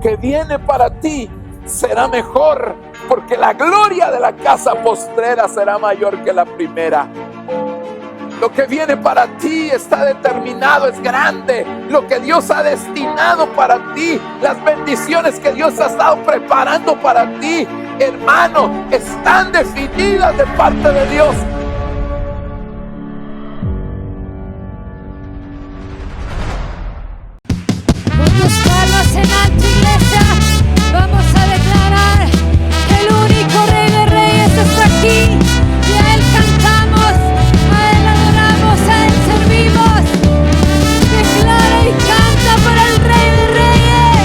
que viene para ti será mejor, porque la gloria de la casa postrera será mayor que la primera. Lo que viene para ti está determinado, es grande. Lo que Dios ha destinado para ti, las bendiciones que Dios ha estado preparando para ti, hermano, están definidas de parte de Dios. Con tus palmas en alto, iglesia, vamos a declarar que el único Rey de Reyes está aquí. Y a Él cantamos, a Él adoramos, a Él servimos. Declara y canta para el Rey de Reyes.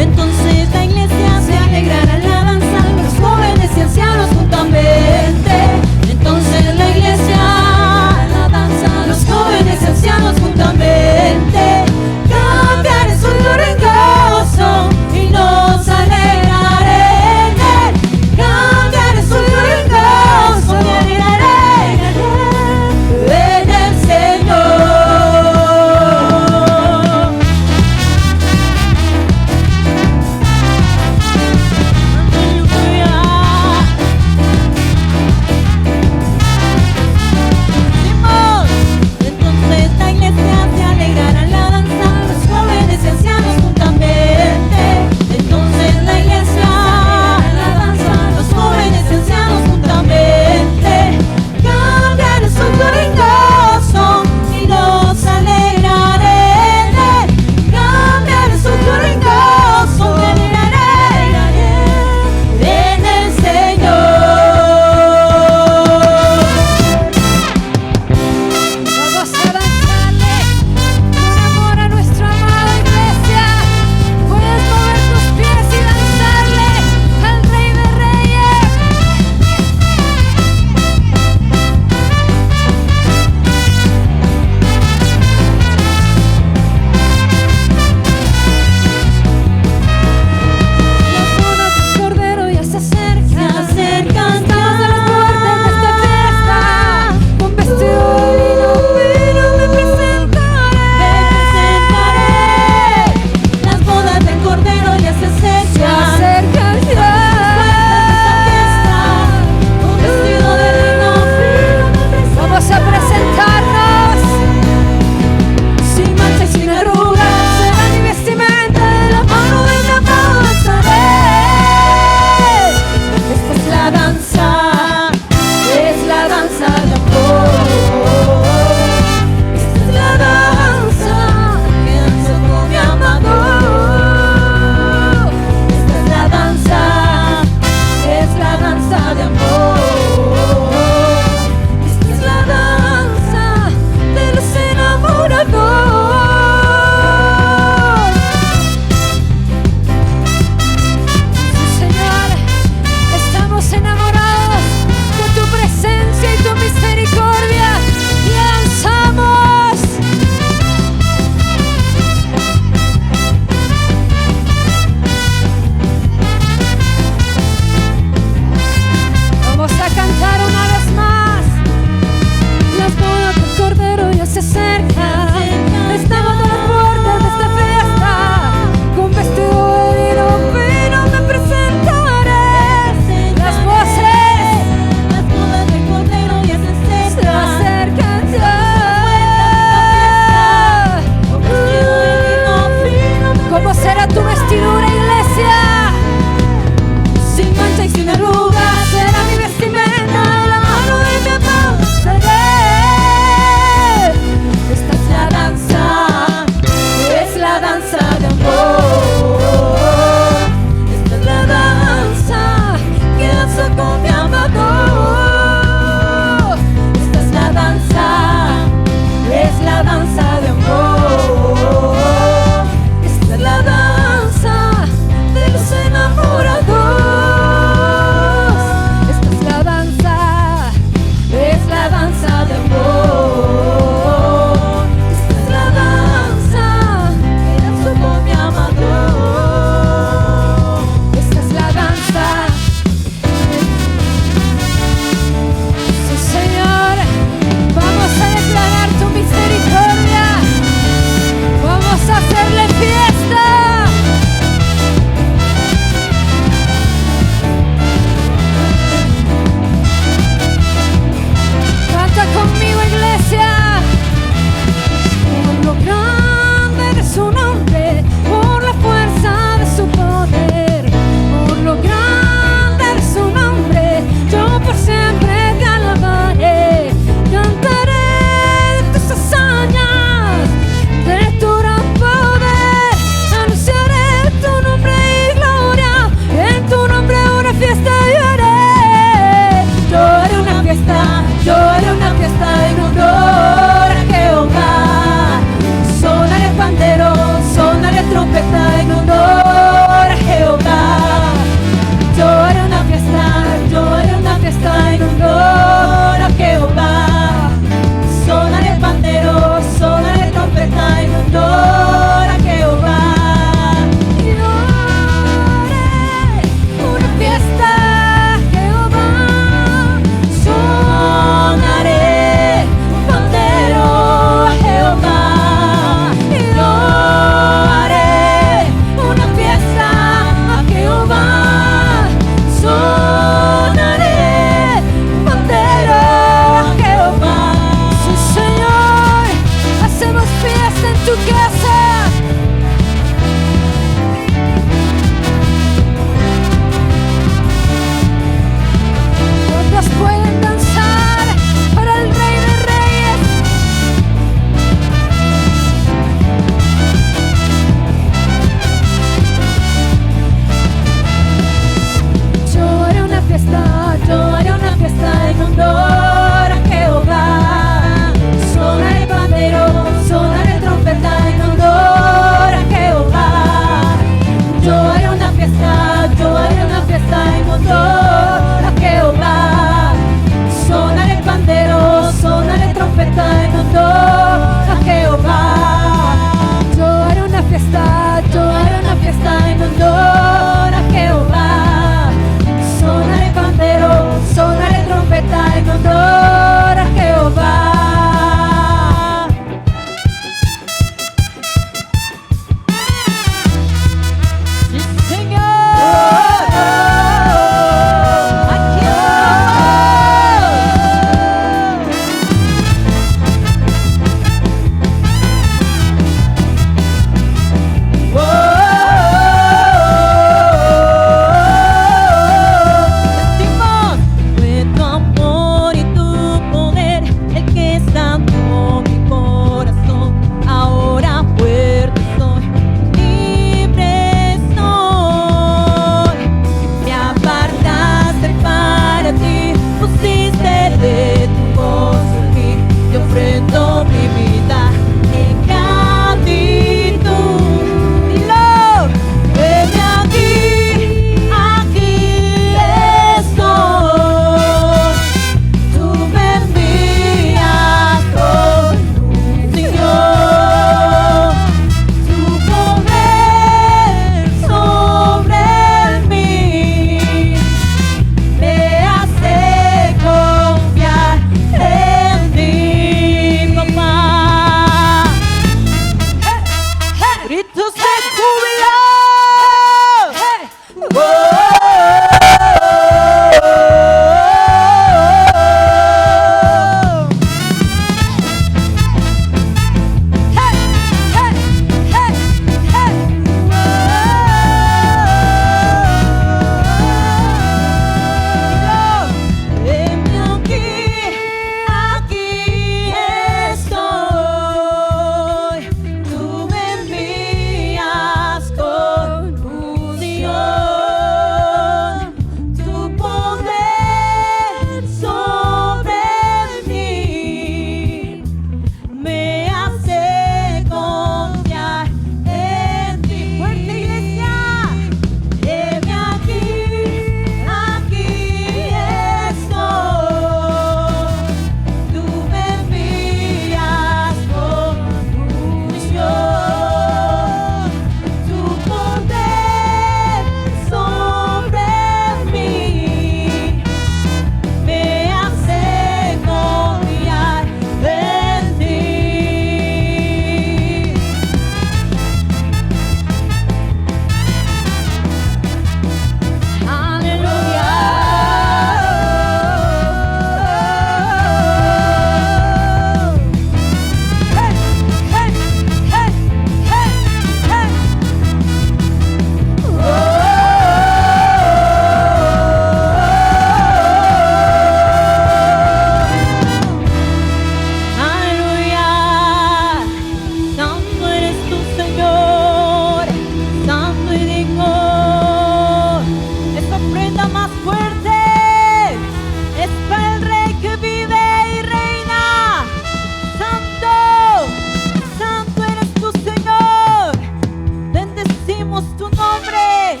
Exaltamos tu nombre.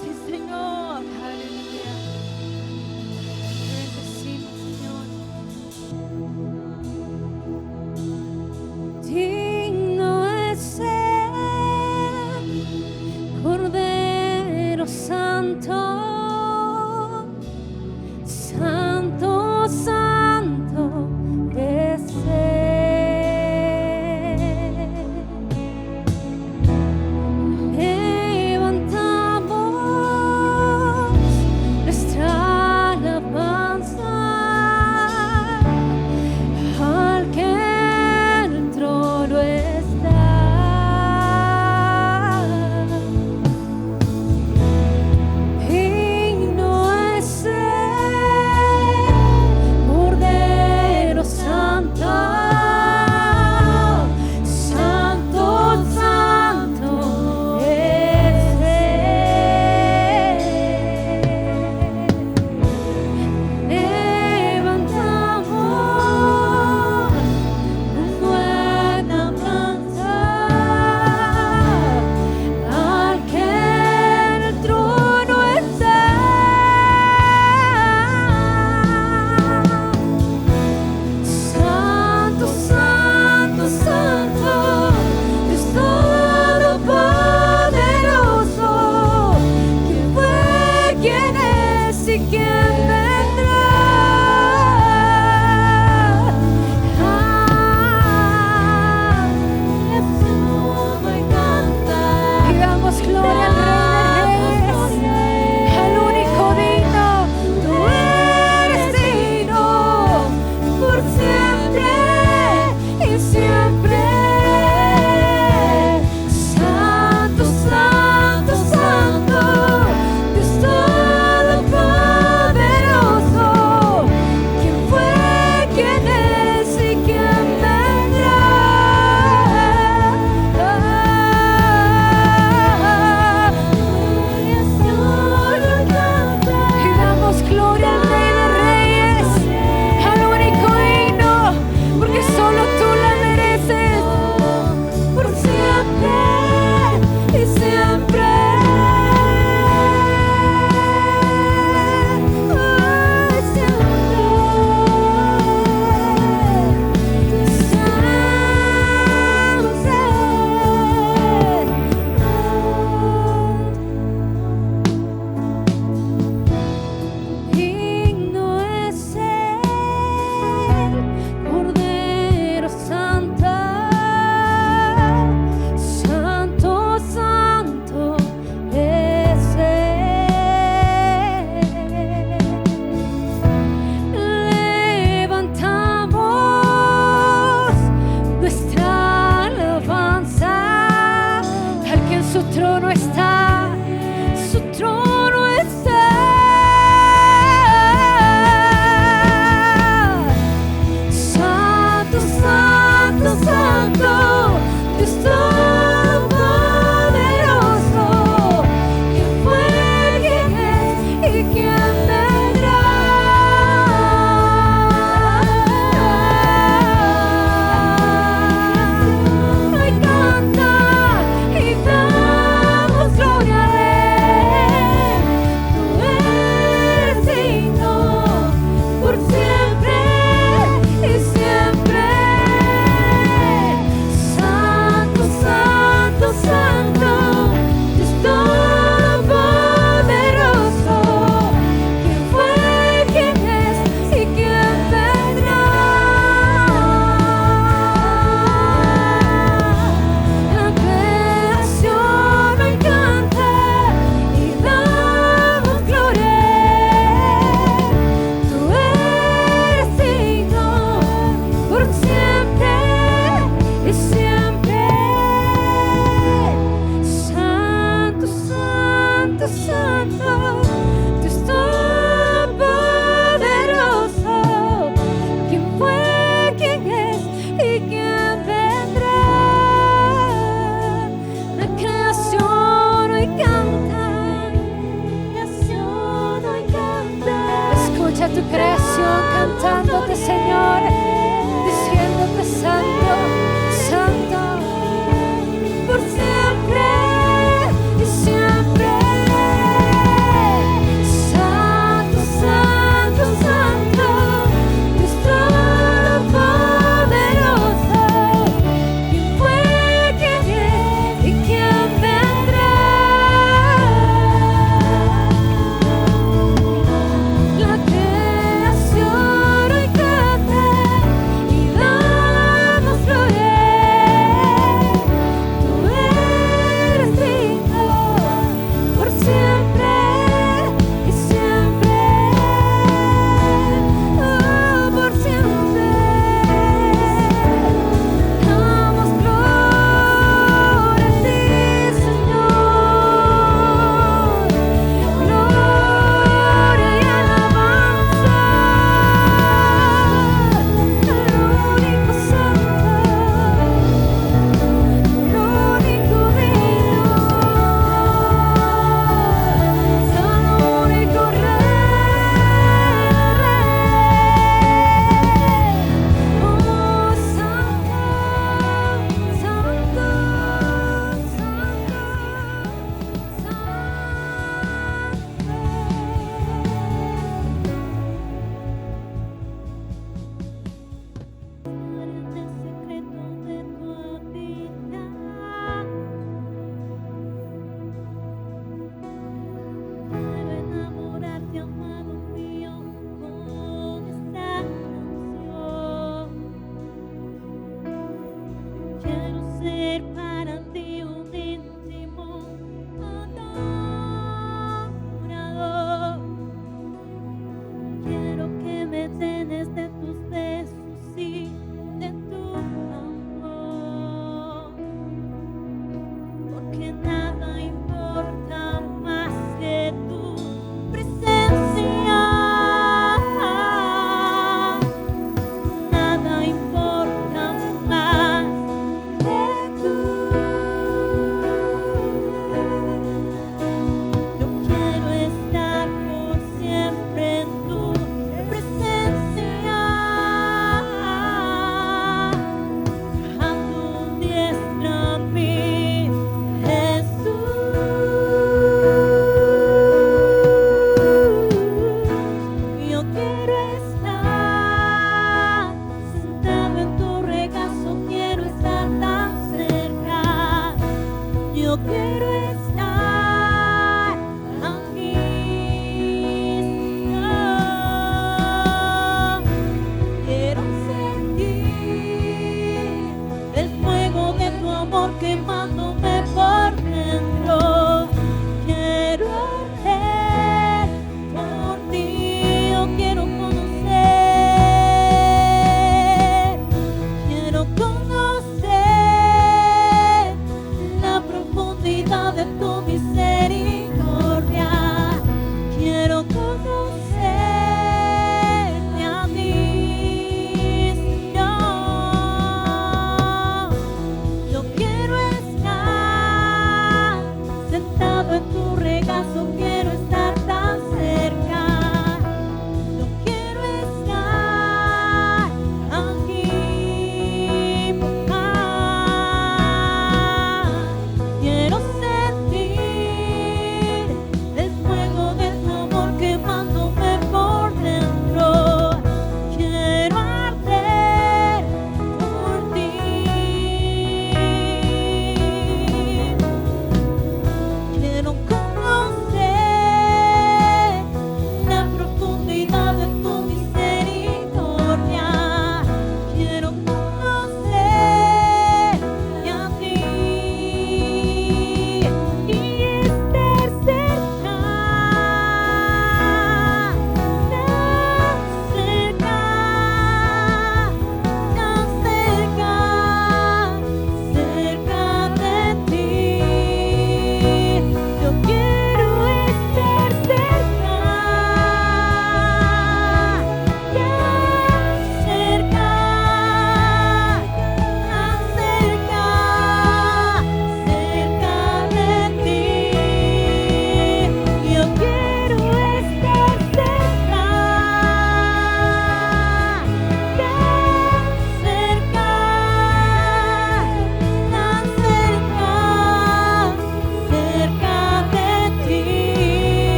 Sí, Señor. Aleluya. Te bendecimos, Señor. Digno es el Cordero Santo, Santo, Santo es Él. quiero estar aquí, Señor. Quiero sentir el fuego de tu amor quemándome por dentro. Quiero arder por ti, yo quiero conocer la profundidad de tu misericordia. Quiero conocerte a ti, Señor. Yo quiero estar sentado en tu regazo, quiero estar tan cerca. Yo quiero estar aquí, papá. Quiero sentir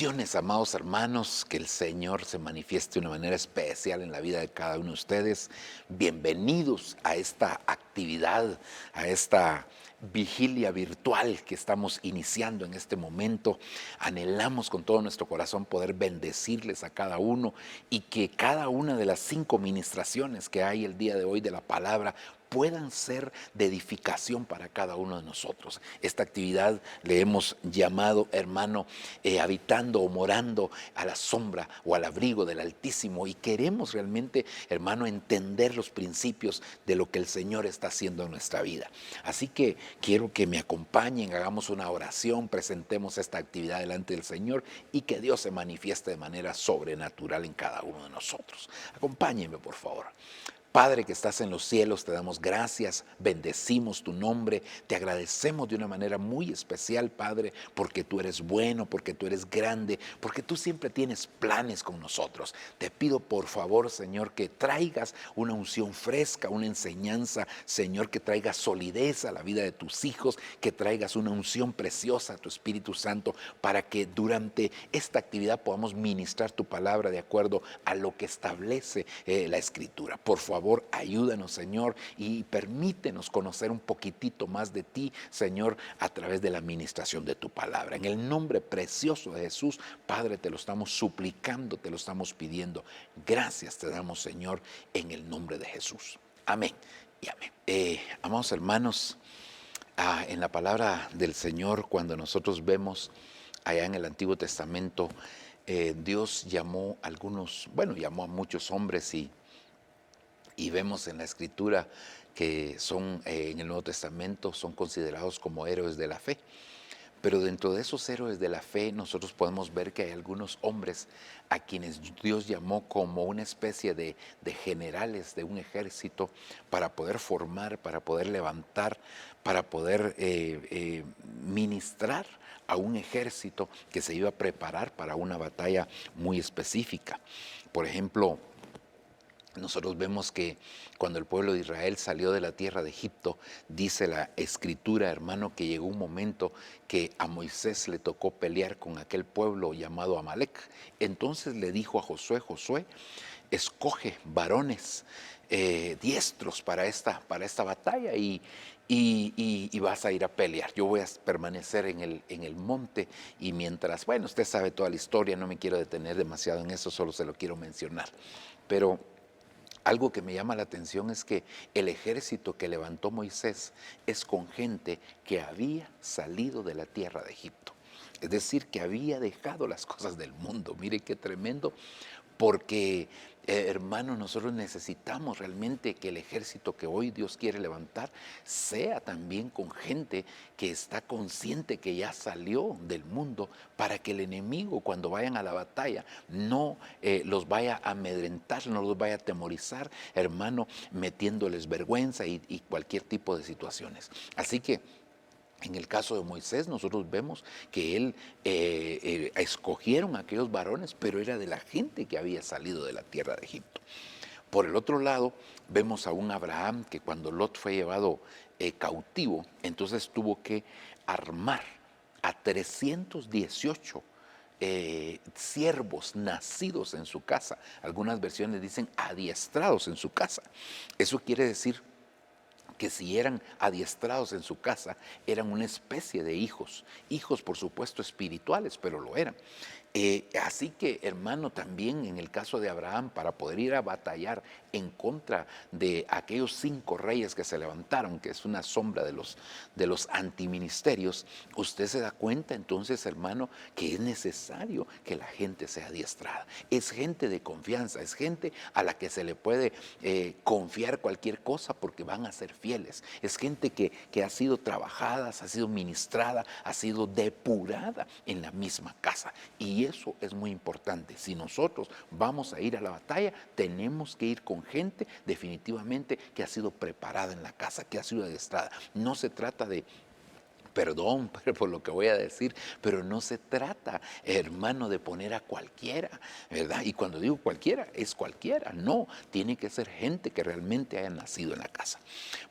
Bendiciones, amados hermanos, que el Señor se manifieste de una manera especial en la vida de cada uno de ustedes. Bienvenidos a esta actividad, a esta vigilia virtual que estamos iniciando en este momento. Anhelamos con todo nuestro corazón poder bendecirles a cada uno y que cada una de las 5 ministraciones que hay el día de hoy de la palabra puedan ser de edificación para cada uno de nosotros. Esta actividad le hemos llamado, hermano, habitando o morando a la sombra o al abrigo del Altísimo, y queremos realmente, hermano, entender los principios de lo que el Señor está haciendo en nuestra vida. Así que quiero que me acompañen, hagamos una oración, presentemos esta actividad delante del Señor y que Dios se manifieste de manera sobrenatural en cada uno de nosotros. Acompáñenme, por favor. Padre que estás en los cielos, te damos gracias, bendecimos tu nombre, te agradecemos de una manera muy especial, Padre, porque tú eres bueno, porque tú eres grande, porque tú siempre tienes planes con nosotros. Te pido por favor, Señor, que traigas una unción fresca, una enseñanza, Señor, que traiga solidez a la vida de tus hijos, que traigas una unción preciosa a tu Espíritu Santo, para que durante esta actividad podamos ministrar tu palabra de acuerdo a lo que establece la Escritura. Por favor, ayúdanos, Señor, y permítenos conocer un poquitito más de ti, Señor, a través de la administración de tu palabra. En el nombre precioso de Jesús, Padre, te lo estamos suplicando, te lo estamos pidiendo. Gracias te damos, Señor, en el nombre de Jesús. Amén y amén. Amados hermanos, en la palabra del Señor, cuando nosotros vemos allá en el Antiguo Testamento, Dios llamó a llamó a muchos hombres y vemos en la Escritura que son, en el Nuevo Testamento, son considerados como héroes de la fe. Pero dentro de esos héroes de la fe, nosotros podemos ver que hay algunos hombres a quienes Dios llamó como una especie de generales de un ejército para poder formar, para poder levantar, para poder ministrar a un ejército que se iba a preparar para una batalla muy específica. Por ejemplo, nosotros vemos que cuando el pueblo de Israel salió de la tierra de Egipto, dice la Escritura, hermano, que llegó un momento que a Moisés le tocó pelear con aquel pueblo llamado Amalek. Entonces le dijo a Josué: Josué, escoge varones diestros para esta batalla y vas a ir a pelear. Yo voy a permanecer en el monte, y mientras, bueno, usted sabe toda la historia, no me quiero detener demasiado en eso, solo se lo quiero mencionar. Pero algo que me llama la atención es que el ejército que levantó Moisés es con gente que había salido de la tierra de Egipto. Es decir, que había dejado las cosas del mundo. Mire qué tremendo, porque hermanos, nosotros necesitamos realmente que el ejército que hoy Dios quiere levantar sea también con gente que está consciente que ya salió del mundo, para que el enemigo, cuando vayan a la batalla, no los vaya a amedrentar, no los vaya a atemorizar, hermano, metiéndoles vergüenza y cualquier tipo de situaciones. Así que en el caso de Moisés, nosotros vemos que él escogieron a aquellos varones, pero era de la gente que había salido de la tierra de Egipto. Por el otro lado, vemos a un Abraham que cuando Lot fue llevado cautivo, entonces tuvo que armar a 318 siervos nacidos en su casa. Algunas versiones dicen adiestrados en su casa. Eso quiere decir que si eran adiestrados en su casa, eran una especie de hijos por supuesto espirituales, pero lo eran. Así que, hermano, también en el caso de Abraham, para poder ir a batallar en contra de aquellos 5 reyes que se levantaron, que es una sombra de los antiministerios, usted se da cuenta entonces, hermano, que es necesario que la gente sea adiestrada. Es gente de confianza, es gente a la que se le puede confiar cualquier cosa porque van a ser fieles. Es gente que ha sido trabajada, ha sido ministrada, ha sido depurada en la misma casa. Y eso es muy importante. Si nosotros vamos a ir a la batalla, tenemos que ir con gente definitivamente que ha sido preparada en la casa, que ha sido adiestrada. No se trata de, perdón por lo que voy a decir, pero no se trata, hermano, de poner a cualquiera, ¿verdad? Y cuando digo cualquiera, es cualquiera. No, tiene que ser gente que realmente haya nacido en la casa.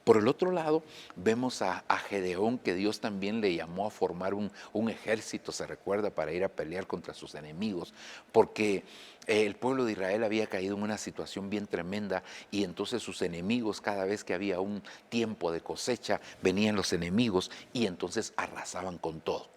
Por el otro lado, vemos a Gedeón, que Dios también le llamó a formar un ejército, se recuerda, para ir a pelear contra sus enemigos, porque el pueblo de Israel había caído en una situación bien tremenda, y entonces sus enemigos, cada vez que había un tiempo de cosecha, venían los enemigos y entonces arrasaban con todo.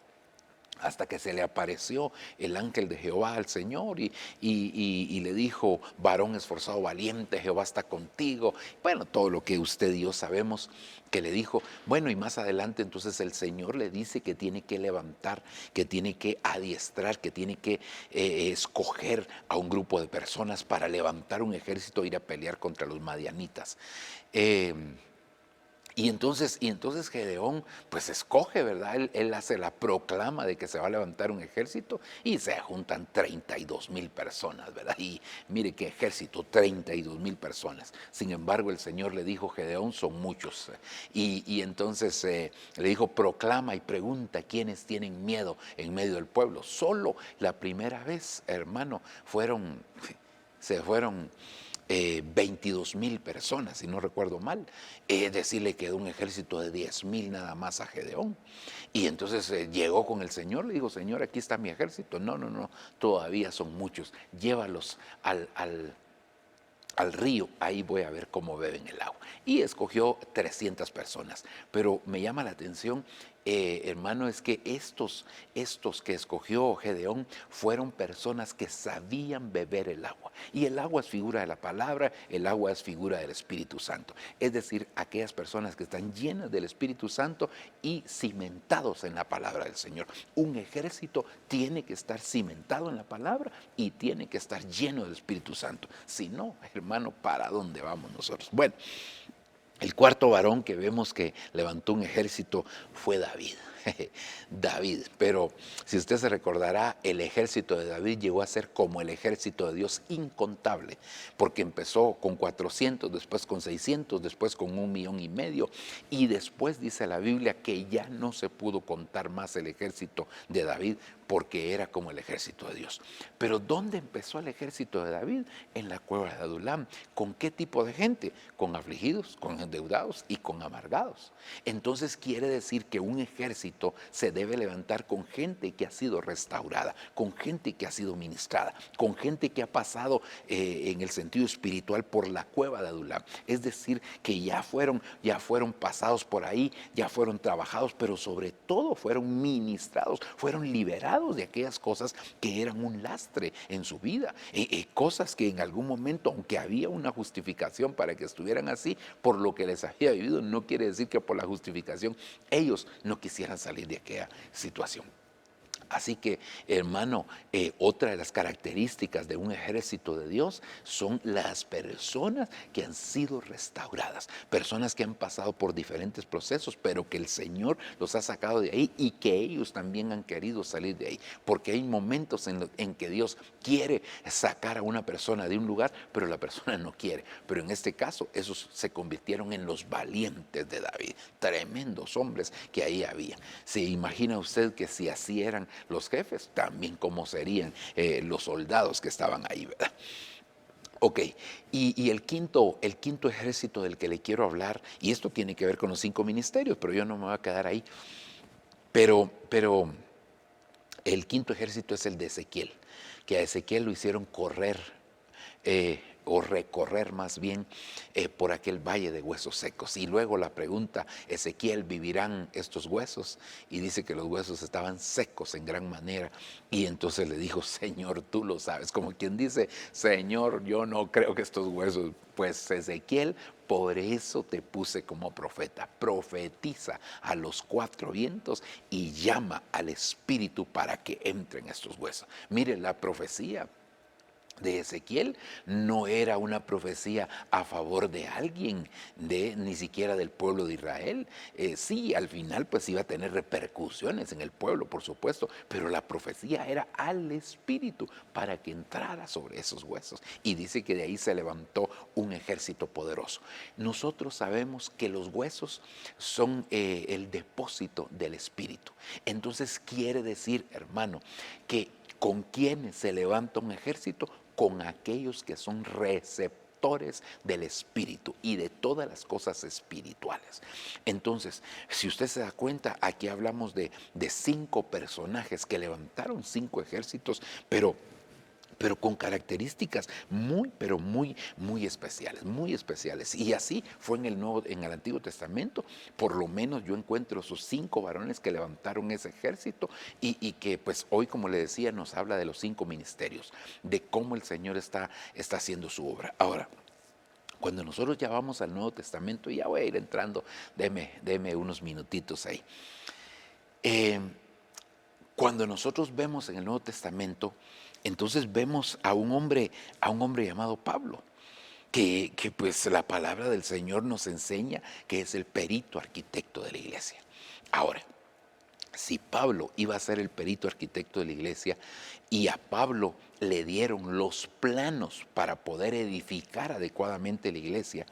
Hasta que se le apareció el ángel de Jehová al Señor y le dijo: varón esforzado, valiente, Jehová está contigo. Bueno, todo lo que usted y yo sabemos que le dijo. Bueno, y más adelante entonces el Señor le dice que tiene que levantar, que tiene que adiestrar, que tiene que escoger a un grupo de personas para levantar un ejército e ir a pelear contra los madianitas. Y entonces Gedeón pues escoge, ¿verdad? Él hace la proclama de que se va a levantar un ejército y se juntan 32,000 personas, ¿verdad? Y mire qué ejército, 32,000 personas. Sin embargo, el Señor le dijo: Gedeón, son muchos. Y entonces le dijo: proclama y pregunta quiénes tienen miedo en medio del pueblo. Solo la primera vez, hermano, se fueron 22,000 personas, si no recuerdo mal. Es decir, le quedó un ejército de 10,000 nada más a Gedeón. Y entonces llegó con el Señor, le dijo: Señor, aquí está mi ejército. No, todavía son muchos. Llévalos al río, ahí voy a ver cómo beben el agua. Y escogió 300 personas. Pero me llama la atención, hermano, es que estos que escogió Gedeón fueron personas que sabían beber el agua. Y el agua es figura de la palabra, el agua es figura del Espíritu Santo. Es decir, aquellas personas que están llenas del Espíritu Santo y cimentados en la palabra del Señor. Un ejército tiene que estar cimentado en la palabra y tiene que estar lleno del Espíritu Santo. Si no, hermano, ¿para dónde vamos nosotros? Bueno, el cuarto varón que vemos que levantó un ejército fue David. David, pero si usted se recordará, el ejército de David llegó a ser como el ejército de Dios, incontable, porque empezó con 400, después con 600, después con 1,5 millones, y después dice la Biblia que ya no se pudo contar más el ejército de David, porque era como el ejército de Dios. Pero ¿dónde empezó el ejército de David? En la cueva de Adulam. ¿Con qué tipo de gente? Con afligidos, con endeudados y con amargados. Entonces quiere decir que un ejército se debe levantar con gente que ha sido restaurada, con gente que ha sido ministrada, con gente que ha pasado en el sentido espiritual por la cueva de Adulam. Es decir, que ya fueron pasados por ahí, ya fueron trabajados, pero sobre todo fueron ministrados, fueron liberados de aquellas cosas que eran un lastre en su vida, cosas que en algún momento, aunque había una justificación para que estuvieran así, por lo que les había vivido, no quiere decir que por la justificación ellos no quisieran salir de aquella situación. Así que, hermano, otra de las características de un ejército de Dios son las personas que han sido restauradas, personas que han pasado por diferentes procesos, pero que el Señor los ha sacado de ahí y que ellos también han querido salir de ahí, porque hay momentos en que Dios quiere sacar a una persona de un lugar, pero la persona no quiere. Pero en este caso, esos se convirtieron en los valientes de David, tremendos hombres que ahí había. ¿Se imagina usted que si así eran los jefes, también como serían los soldados que estaban ahí, ¿verdad? Ok, y el quinto ejército del que le quiero hablar, y esto tiene que ver con los 5 ministerios, pero yo no me voy a quedar ahí, pero el quinto ejército es el de Ezequiel, que a Ezequiel lo hicieron correr, o recorrer más bien, por aquel valle de huesos secos. Y luego la pregunta: Ezequiel, ¿vivirán estos huesos? Y dice que los huesos estaban secos en gran manera. Y entonces le dijo: Señor, tú lo sabes. Como quien dice: Señor, yo no creo que estos huesos. Pues Ezequiel, por eso te puse como profeta. Profetiza a los 4 vientos y llama al Espíritu para que entren estos huesos. Mire, la profecía de Ezequiel no era una profecía a favor de alguien, ni siquiera del pueblo de Israel. Sí, al final pues iba a tener repercusiones en el pueblo, por supuesto, pero la profecía era al Espíritu para que entrara sobre esos huesos. Y dice que de ahí se levantó un ejército poderoso. Nosotros sabemos que los huesos son el depósito del Espíritu. Entonces quiere decir, hermano, que ¿con quiénes se levanta un ejército? Con aquellos que son receptores doctores del Espíritu y de todas las cosas espirituales. Entonces, si usted se da cuenta, aquí hablamos de 5 personajes que levantaron 5 ejércitos, pero con características pero muy especiales, muy especiales. Y así fue en el Antiguo Testamento. Por lo menos yo encuentro esos 5 varones que levantaron ese ejército y que pues hoy, como le decía, nos habla de los 5 ministerios, de cómo el Señor está haciendo su obra. Ahora, cuando nosotros ya vamos al Nuevo Testamento, y ya voy a ir entrando, deme unos minutitos ahí. Cuando nosotros vemos en el Nuevo Testamento, entonces vemos a un hombre llamado Pablo, que pues la palabra del Señor nos enseña que es el perito arquitecto de la iglesia. Ahora, si Pablo iba a ser el perito arquitecto de la iglesia y a Pablo le dieron los planos para poder edificar adecuadamente la iglesia,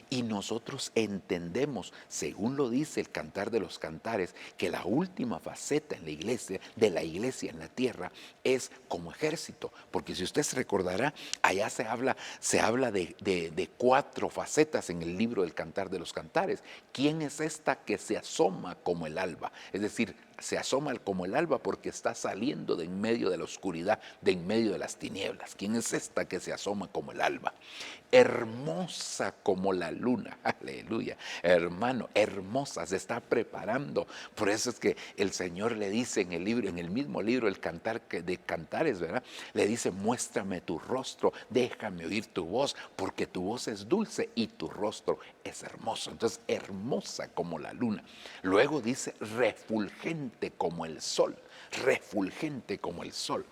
y nosotros entendemos, según lo dice el Cantar de los Cantares, que la última faceta en la iglesia, de la iglesia en la tierra, es como ejército, porque si usted se recordará, allá se habla de 4 facetas en el libro del Cantar de los Cantares. ¿Quién es esta que se asoma como el alba? Es decir, se asoma como el alba porque está saliendo de en medio de la oscuridad, de en medio de las tinieblas. ¿Quién es esta que se asoma como el alba? Hermosa como la luna. Aleluya. Hermano, hermosa, se está preparando. Por eso es que el Señor le dice en el mismo libro, el Cantar de Cantares, ¿verdad? Le dice: muéstrame tu rostro, déjame oír tu voz, porque tu voz es dulce y tu rostro es hermoso. Entonces, hermosa como la luna. Luego dice: refulgente como el sol, refulgente como el sol.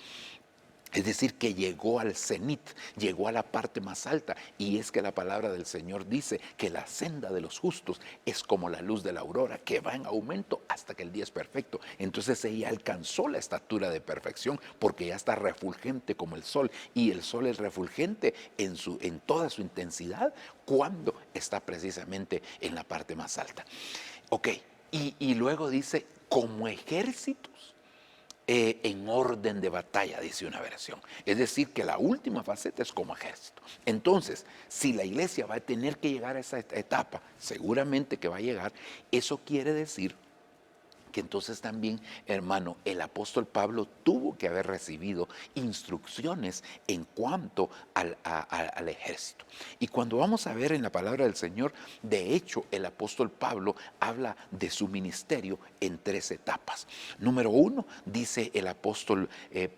Es decir, que llegó al cenit, llegó a la parte más alta. Y es que la palabra del Señor dice que la senda de los justos es como la luz de la aurora, que va en aumento hasta que el día es perfecto. Entonces ella alcanzó la estatura de perfección porque ya está refulgente como el sol. Y el sol es refulgente en toda su intensidad cuando está precisamente en la parte más alta. Ok, y luego dice: como ejércitos en orden de batalla, dice una versión. Es decir, que la última faceta es como ejército. Entonces, si la iglesia va a tener que llegar a esa etapa, seguramente que va a llegar, eso quiere decir que entonces también, hermano, el apóstol Pablo tuvo que haber recibido instrucciones en cuanto al ejército. Y cuando vamos a ver en la palabra del Señor, de hecho, el apóstol Pablo habla de su ministerio en 3 etapas. Número 1, dice el apóstol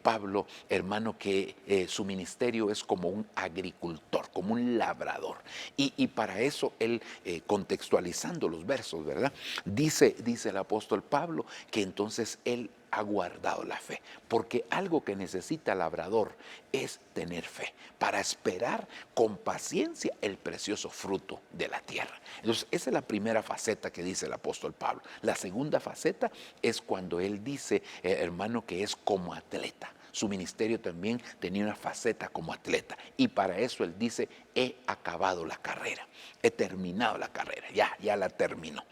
Pablo, hermano, que su ministerio es como un agricultor, como un labrador. Y para eso él, contextualizando los versos, ¿verdad? Dice el apóstol Pablo que entonces él ha guardado la fe, porque algo que necesita el labrador es tener fe para esperar con paciencia el precioso fruto de la tierra. Entonces esa es la primera faceta que dice el apóstol Pablo. La segunda faceta es cuando él dice, hermano, que es como atleta. Su ministerio también tenía una faceta como atleta, y para eso él dice: he acabado la carrera, he terminado la carrera, ya la terminó.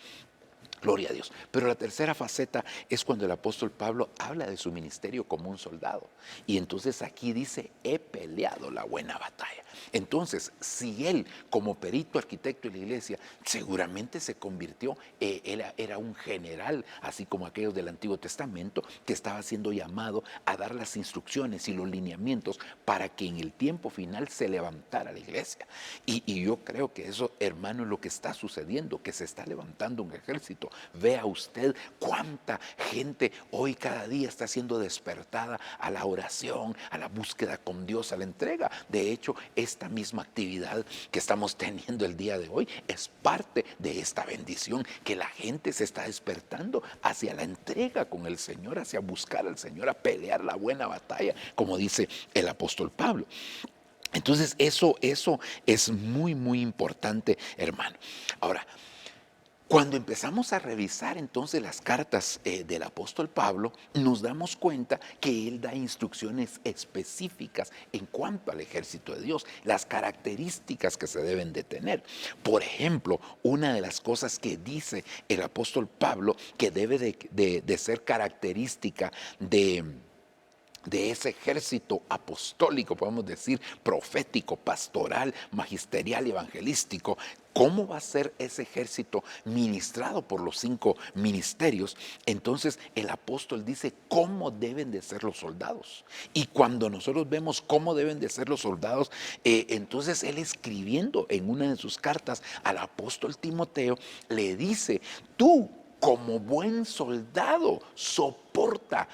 Gloria a Dios. Pero la tercera faceta es cuando el apóstol Pablo habla de su ministerio como un soldado. Y entonces aquí dice: he peleado la buena batalla. Entonces, si él, como perito arquitecto de la iglesia, seguramente se convirtió, era un general, así como aquellos del Antiguo Testamento, que estaba siendo llamado a dar las instrucciones y los lineamientos para que en el tiempo final se levantara la iglesia. Y yo creo que eso, hermano, es lo que está sucediendo, que se está levantando un ejército. Vea usted cuánta gente hoy cada día está siendo despertada a la oración, a la búsqueda con Dios, a la entrega. De hecho, esta misma actividad que estamos teniendo el día de hoy es parte de esta bendición, que la gente se está despertando hacia la entrega con el Señor, hacia buscar al Señor, a pelear la buena batalla, como dice el apóstol Pablo. Entonces eso es muy, muy importante, hermano. Ahora, cuando empezamos a revisar entonces las cartas del apóstol Pablo, nos damos cuenta que él da instrucciones específicas en cuanto al ejército de Dios, las características que se deben de tener. Por ejemplo, una de las cosas que dice el apóstol Pablo que debe de ser característica de ese ejército apostólico, podemos decir, profético, pastoral, magisterial y evangelístico. ¿Cómo va a ser ese ejército ministrado por los 5 ministerios? Entonces el apóstol dice cómo deben de ser los soldados. Y cuando nosotros vemos cómo deben de ser los soldados, entonces él, escribiendo en una de sus cartas al apóstol Timoteo, le dice: tú, como buen soldado, soporta,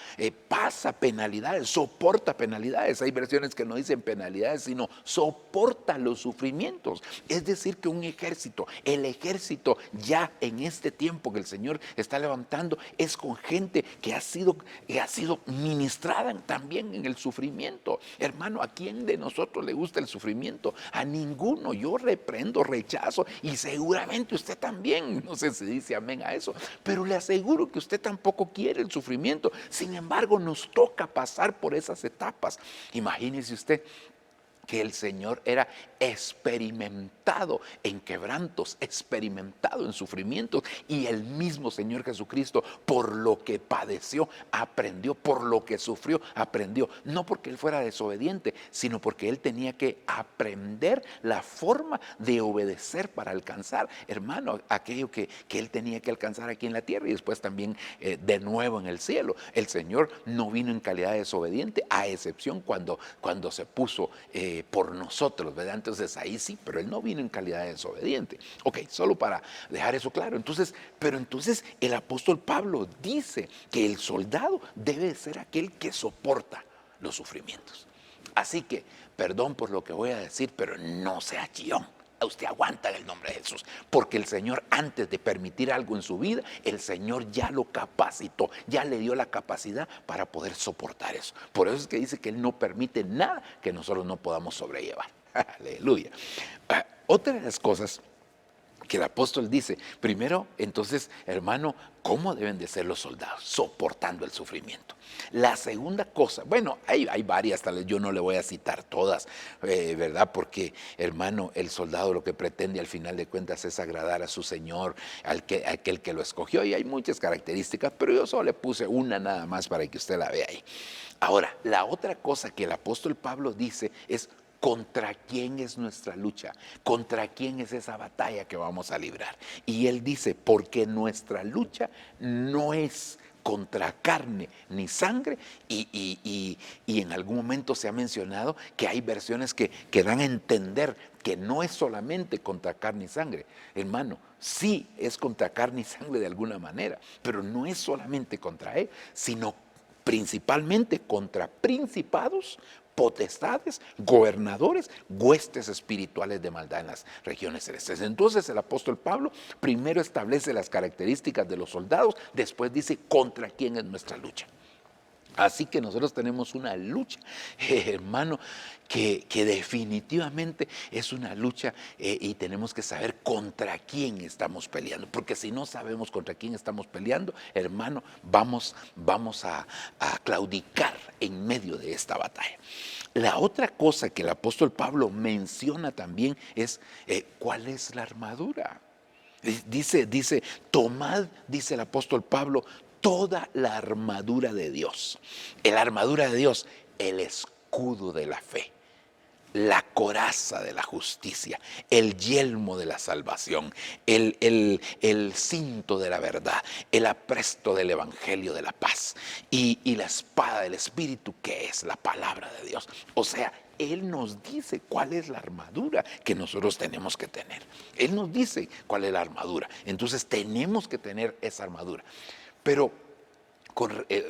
pasa penalidades, soporta penalidades. Hay versiones que no dicen penalidades, sino soporta los sufrimientos. Es decir, que un ejército, el ejército ya en este tiempo que el Señor está levantando, es con gente que ha sido ministrada también en el sufrimiento. Hermano, ¿a quién de nosotros le gusta el sufrimiento? A ninguno. Yo reprendo, rechazo, y seguramente usted también. No sé si dice amén a eso, pero le aseguro que usted tampoco quiere el sufrimiento. Sin embargo, nos toca pasar por esas etapas. Imagínese usted que el Señor era experimentado en quebrantos, experimentado en sufrimientos, y el mismo Señor Jesucristo, por lo que padeció, aprendió, por lo que sufrió, aprendió. No porque Él fuera desobediente, sino porque Él tenía que aprender la forma de obedecer para alcanzar, hermano, aquello que Él tenía que alcanzar aquí en la tierra y después también de nuevo en el cielo. El Señor no vino en calidad de desobediente, a excepción cuando se puso por nosotros, ¿verdad? Entonces ahí sí, pero Él no vino en calidad de desobediente. Ok, solo para dejar eso claro. Entonces el apóstol Pablo dice que el soldado debe ser aquel que soporta los sufrimientos. Así que, perdón por lo que voy a decir, pero no sea chillón. Usted aguanta en el nombre de Jesús, porque el Señor, antes de permitir algo en su vida, el Señor ya lo capacitó, ya le dio la capacidad para poder soportar eso. Por eso es que dice que Él no permite nada que nosotros no podamos sobrellevar. Aleluya. Otra de las cosas que el apóstol dice, primero, entonces, hermano, ¿cómo deben de ser los soldados? Soportando el sufrimiento. La segunda cosa, bueno, hay varias, tal vez yo no le voy a citar todas, ¿verdad? Porque, hermano, el soldado lo que pretende al final de cuentas es agradar a su Señor, aquel que lo escogió, y hay muchas características, pero yo solo le puse una nada más para que usted la vea ahí. Ahora, la otra cosa que el apóstol Pablo dice es: ¿contra quién es nuestra lucha? ¿Contra quién es esa batalla que vamos a librar? Y él dice, porque nuestra lucha no es contra carne ni sangre, y en algún momento se ha mencionado que hay versiones que dan a entender que no es solamente contra carne y sangre. Hermano, sí es contra carne y sangre de alguna manera, pero no es solamente contra él, sino principalmente contra principados, potestades, gobernadores, huestes espirituales de maldad en las regiones celestes. Entonces el apóstol Pablo primero establece las características de los soldados, después dice contra quién es nuestra lucha. Así que nosotros tenemos una lucha, hermano, que definitivamente es una lucha, y tenemos que saber contra quién estamos peleando, porque si no sabemos contra quién estamos peleando, hermano, vamos a claudicar en medio de esta batalla. La otra cosa que el apóstol Pablo menciona también es ¿cuál es la armadura? Dice, tomad, dice el apóstol Pablo, toda la armadura de Dios. La armadura de Dios, el escudo de la fe, la coraza de la justicia, el yelmo de la salvación, el cinto de la verdad, el apresto del evangelio de la paz y la espada del Espíritu, que es la palabra de Dios. O sea, Él nos dice cuál es la armadura que nosotros tenemos que tener. Él nos dice cuál es la armadura. Entonces tenemos que tener esa armadura. Pero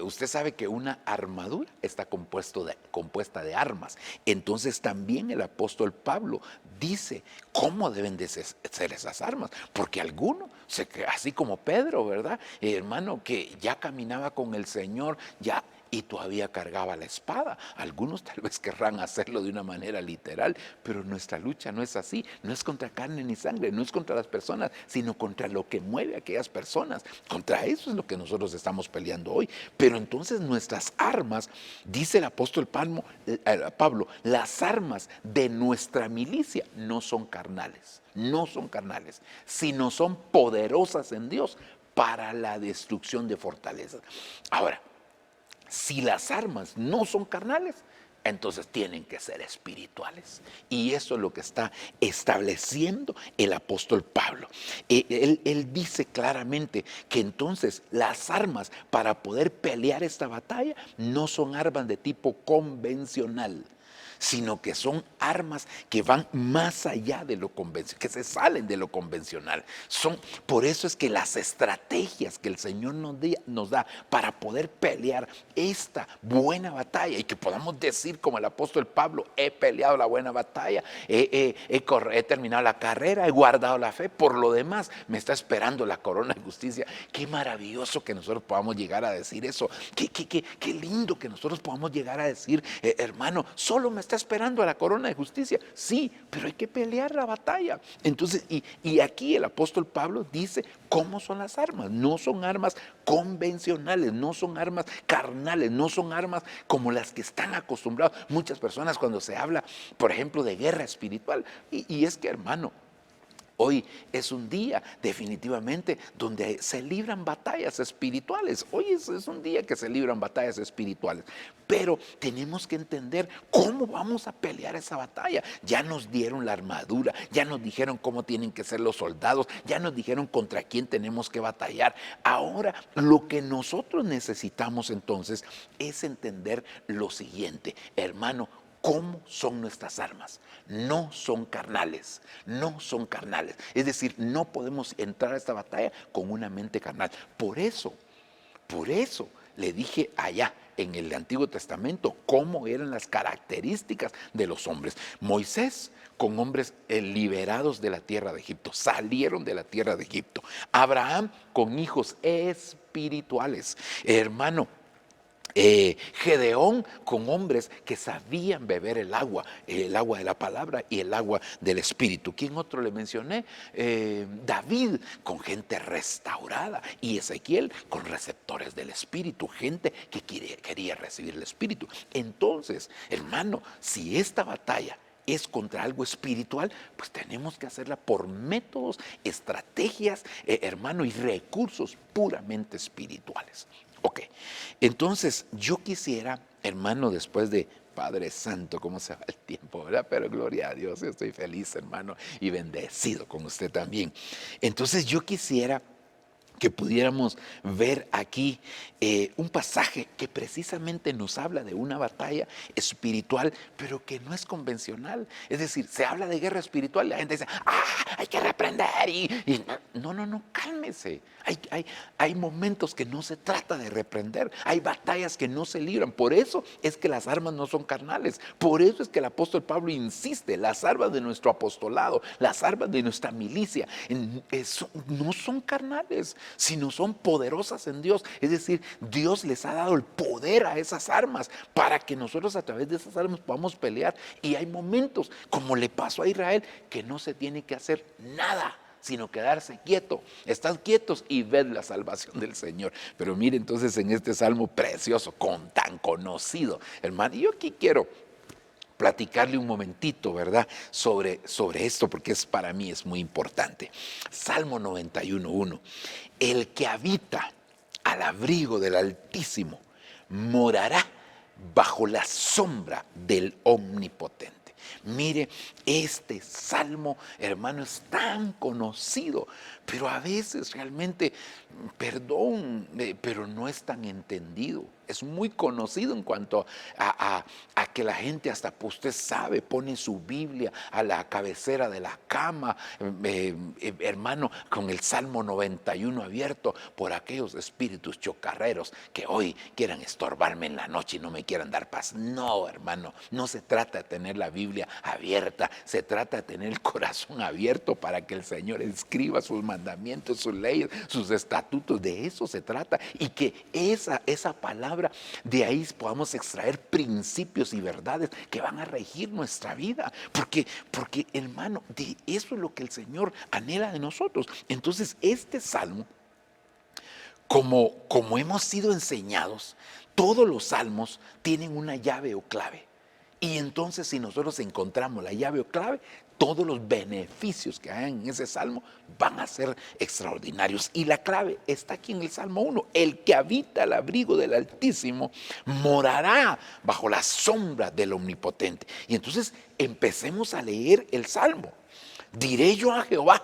usted sabe que una armadura está compuesta de armas. Entonces también el apóstol Pablo dice cómo deben de ser esas armas. Porque alguno, así como Pedro, ¿verdad? Hermano, que ya caminaba con el Señor, ya, y todavía cargaba la espada. Algunos tal vez querrán hacerlo de una manera literal, pero nuestra lucha no es así. No es contra carne ni sangre, no es contra las personas, sino contra lo que mueve a aquellas personas. Contra eso es lo que nosotros estamos peleando hoy. Pero entonces nuestras armas, dice el apóstol Pablo, las armas de nuestra milicia no son carnales, sino son poderosas en Dios para la destrucción de fortalezas. Ahora, si las armas no son carnales, entonces tienen que ser espirituales. Y eso es lo que está estableciendo el apóstol Pablo. Él dice claramente que entonces las armas para poder pelear esta batalla no son armas de tipo convencional, sino que son armas que van más allá de lo convencional, que se salen de lo convencional. Por eso es que las estrategias que el Señor nos da para poder pelear esta buena batalla, y que podamos decir como el apóstol Pablo: he peleado la buena batalla, he terminado la carrera, he guardado la fe, por lo demás me está esperando la corona de justicia. Qué maravilloso que nosotros podamos llegar a decir eso. Qué lindo que nosotros podamos llegar a decir: hermano, solo me está esperando a la corona de justicia. Sí, pero hay que pelear la batalla. Entonces, y aquí el apóstol Pablo dice cómo son las armas. No son armas convencionales, no son armas carnales, no son armas como las que están acostumbrados muchas personas cuando se habla, por ejemplo, de guerra espiritual. Y es que, hermano, hoy es un día definitivamente donde se libran batallas espirituales. Hoy es un día que se libran batallas espirituales. Pero tenemos que entender cómo vamos a pelear esa batalla. Ya nos dieron la armadura, ya nos dijeron cómo tienen que ser los soldados, ya nos dijeron contra quién tenemos que batallar. Ahora lo que nosotros necesitamos entonces es entender lo siguiente, hermano. ¿Cómo son nuestras armas? No son carnales, no son carnales. Es decir, no podemos entrar a esta batalla con una mente carnal. Por eso le dije allá en el Antiguo Testamento cómo eran las características de los hombres. Moisés con hombres liberados de la tierra de Egipto, salieron de la tierra de Egipto. Abraham con hijos espirituales, hermano. Gedeón con hombres que sabían beber el agua de la palabra y el agua del Espíritu. ¿Quién otro le mencioné? David con gente restaurada, y Ezequiel con receptores del Espíritu, gente que quería recibir el Espíritu. Entonces, hermano, si esta batalla es contra algo espiritual, pues tenemos que hacerla por métodos, estrategias, hermano, y recursos puramente espirituales. Ok, entonces yo quisiera, hermano, después de Padre Santo, cómo se va el tiempo, ¿verdad? Pero gloria a Dios, yo estoy feliz, hermano, y bendecido con usted también. Entonces yo quisiera que pudiéramos ver aquí un pasaje que precisamente nos habla de una batalla espiritual, pero que no es convencional. Es decir, se habla de guerra espiritual y la gente dice: hay que reprender. No, cálmese. Hay momentos que no se trata de reprender. Hay batallas que no se libran. Por eso es que las armas no son carnales. Por eso es que el apóstol Pablo insiste: las armas de nuestro apostolado, las armas de nuestra milicia, no son carnales, sino son poderosas en Dios. Es decir, Dios les ha dado el poder a esas armas para que nosotros a través de esas armas podamos pelear. Y hay momentos, como le pasó a Israel, que no se tiene que hacer nada, sino quedarse quieto. Estad quietos y ved la salvación del Señor. Pero mire entonces en este salmo precioso, tan conocido, hermano, y yo aquí quiero platicarle un momentito, ¿verdad? Sobre esto, porque para mí es muy importante. Salmo 91:1. El que habita al abrigo del Altísimo morará bajo la sombra del Omnipotente. Mire, este salmo, hermano, es tan conocido, pero a veces realmente, pero no es tan entendido. Es muy conocido en cuanto a que la gente, hasta pues usted sabe, pone su Biblia a la cabecera de la cama, hermano, con el Salmo 91 abierto por aquellos espíritus chocarreros que hoy quieran estorbarme en la noche y no me quieran dar paz. No, hermano, no se trata de tener la Biblia abierta, se trata de tener el corazón abierto para que el Señor escriba sus mandamientos, sus leyes, sus estatutos. De eso se trata, y que esa palabra, de ahí podamos extraer principios y verdades que van a regir nuestra vida, porque hermano, de eso es lo que el Señor anhela de nosotros. Entonces este salmo, como hemos sido enseñados, todos los salmos tienen una llave o clave. Y entonces si nosotros encontramos la llave o clave, todos los beneficios que hay en ese salmo van a ser extraordinarios. Y la clave está aquí en el Salmo 1. El que habita al abrigo del Altísimo morará bajo la sombra del Omnipotente. Y entonces empecemos a leer el Salmo. Diré yo a Jehová,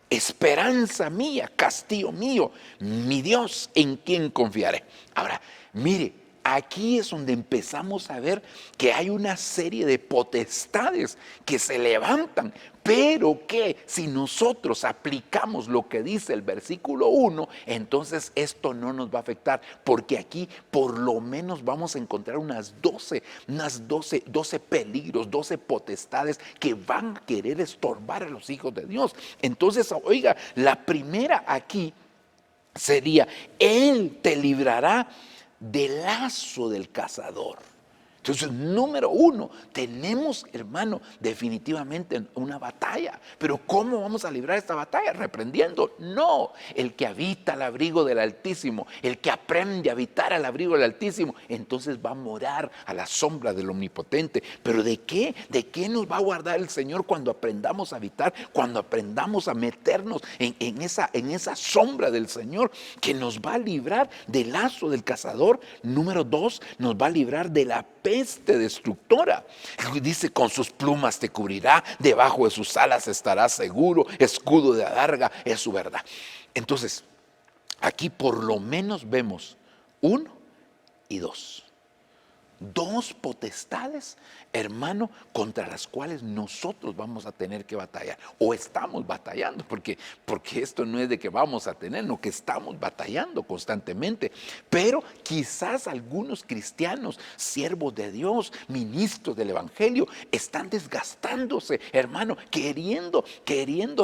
esperanza mía, castillo mío, mi Dios, en quien confiaré. Ahora, mire, aquí es donde empezamos a ver que hay una serie de potestades que se levantan, pero que si nosotros aplicamos lo que dice el versículo 1, entonces esto no nos va a afectar, porque aquí por lo menos vamos a encontrar unas 12 peligros, 12 potestades que van a querer estorbar a los hijos de Dios. Entonces, oiga, la primera aquí sería: Él te librará del lazo del cazador. Entonces, número 1, tenemos, hermano, definitivamente una batalla. Pero ¿cómo vamos a librar esta batalla? ¿Reprendiendo? No. El que habita al abrigo del Altísimo, el que aprende a habitar al abrigo del Altísimo, entonces va a morar a la sombra del Omnipotente. ¿Pero de qué? ¿De qué nos va a guardar el Señor cuando aprendamos a habitar? Cuando aprendamos a meternos en esa sombra del Señor, que nos va a librar del lazo del cazador. Número 2, nos va a librar de la peste destructora. Dice: con sus plumas te cubrirá, debajo de sus alas estarás seguro, escudo de adarga es su verdad. Entonces, aquí por lo menos vemos 1 y 2. 2 potestades, hermano, contra las cuales nosotros vamos a tener que batallar, o estamos batallando, porque esto no es de que vamos a tener, no, que estamos batallando constantemente. Pero quizás algunos cristianos, siervos de Dios, ministros del Evangelio, están desgastándose, hermano, queriendo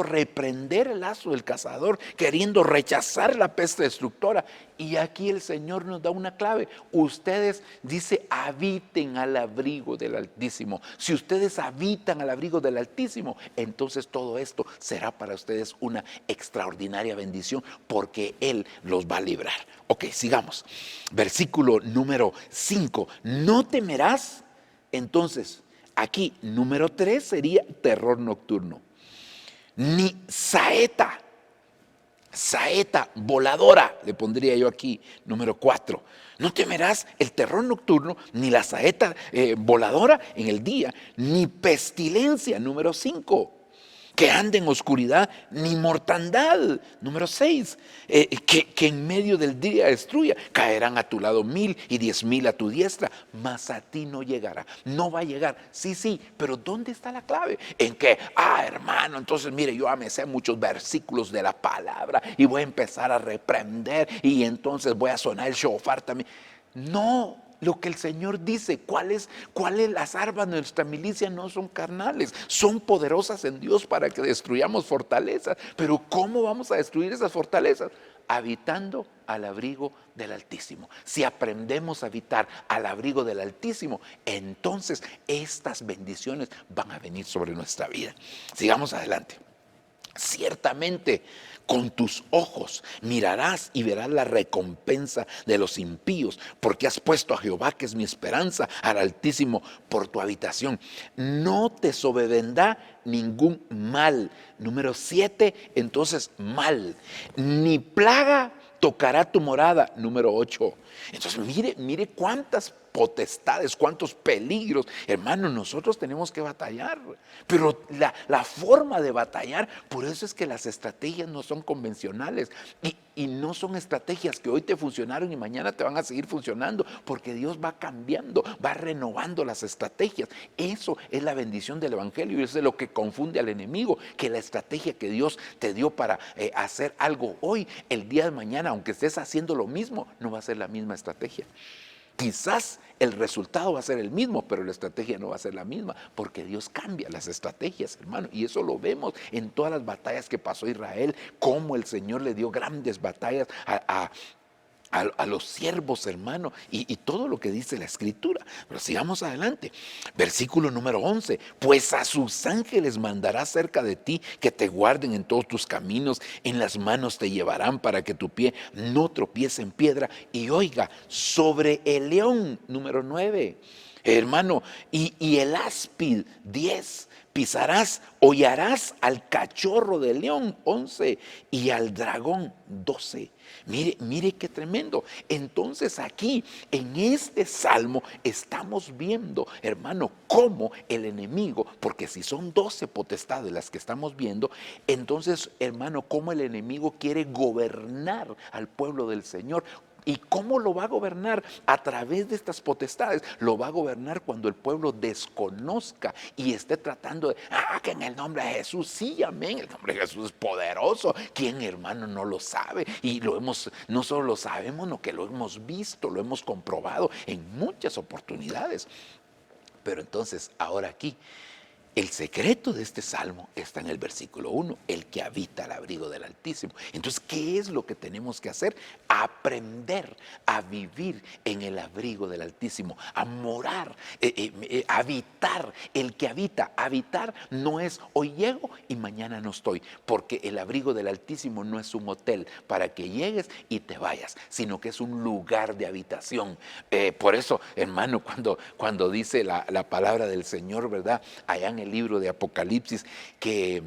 reprender el lazo del cazador, queriendo rechazar la peste destructora. Y aquí el Señor nos da una clave. Ustedes, dice, habiten al abrigo del Altísimo. Si ustedes habitan al abrigo del Altísimo, entonces todo esto será para ustedes una extraordinaria bendición, porque Él los va a librar. Ok, sigamos. Versículo número 5. No temerás. Entonces, aquí, número 3 sería terror nocturno. Ni saeta voladora, le pondría yo aquí, número 4. No temerás el terror nocturno, ni la saeta voladora en el día, ni pestilencia, número 5, que ande en oscuridad, ni mortandad, número 6, que en medio del día destruya. Caerán a tu lado 1000 y 10,000 a tu diestra, mas a ti no llegará. No va a llegar. Sí, pero ¿dónde está la clave? En que, hermano, entonces mire, yo me sé muchos versículos de la palabra y voy a empezar a reprender y entonces voy a sonar el shofar también. No. Lo que el Señor dice, ¿cuáles las armas de nuestra milicia? No son carnales, son poderosas en Dios para que destruyamos fortalezas. Pero ¿cómo vamos a destruir esas fortalezas? Habitando al abrigo del Altísimo. Si aprendemos a habitar al abrigo del Altísimo, entonces estas bendiciones van a venir sobre nuestra vida. Sigamos adelante. Ciertamente, con tus ojos mirarás y verás la recompensa de los impíos, porque has puesto a Jehová, que es mi esperanza, al Altísimo por tu habitación. No te sobrevendrá ningún mal. Número 7, entonces mal. Ni plaga tocará tu morada. Número 8. Entonces mire cuántas potestades, cuántos peligros. Hermano, nosotros tenemos que batallar, pero la forma de batallar, por eso es que las estrategias no son convencionales y no son estrategias que hoy te funcionaron y mañana te van a seguir funcionando, porque Dios va cambiando, va renovando las estrategias. Eso es la bendición del Evangelio y eso es lo que confunde al enemigo, que la estrategia que Dios te dio para hacer algo hoy, el día de mañana, aunque estés haciendo lo mismo, no va a ser la misma estrategia. Quizás el resultado va a ser el mismo, pero la estrategia no va a ser la misma, porque Dios cambia las estrategias, hermano. Y eso lo vemos en todas las batallas que pasó Israel, cómo el Señor le dio grandes batallas a los siervos, hermano, y todo lo que dice la Escritura. Pero sigamos adelante. Versículo número 11. Pues a sus ángeles mandará cerca de ti, que te guarden en todos tus caminos, en las manos te llevarán para que tu pie no tropiece en piedra. Y oiga, sobre el león, número 9, hermano, y el áspid, 10, pisarás, hollarás al cachorro de león, 11, y al dragón, 12. Mire qué tremendo. Entonces aquí, en este salmo, estamos viendo, hermano, cómo el enemigo, porque si son 12 potestades las que estamos viendo, entonces, hermano, cómo el enemigo quiere gobernar al pueblo del Señor. ¿Y cómo lo va a gobernar? A través de estas potestades. Lo va a gobernar cuando el pueblo desconozca y esté tratando de, que en el nombre de Jesús, sí, amén, el nombre de Jesús es poderoso. ¿Quién, hermano, no lo sabe? Y no solo lo sabemos, sino que lo hemos visto, lo hemos comprobado en muchas oportunidades. Pero entonces, ahora aquí, el secreto de este salmo está en el versículo 1, el que habita al abrigo del Altísimo. Entonces, ¿qué es lo que tenemos que hacer? Aprender a vivir en el abrigo del Altísimo, a morar, habitar. El que habita, habitar no es hoy llego y mañana no estoy, porque el abrigo del Altísimo no es un hotel para que llegues y te vayas, sino que es un lugar de habitación. Por eso, hermano, cuando dice la palabra del Señor, ¿verdad? Allá en el libro de Apocalipsis, que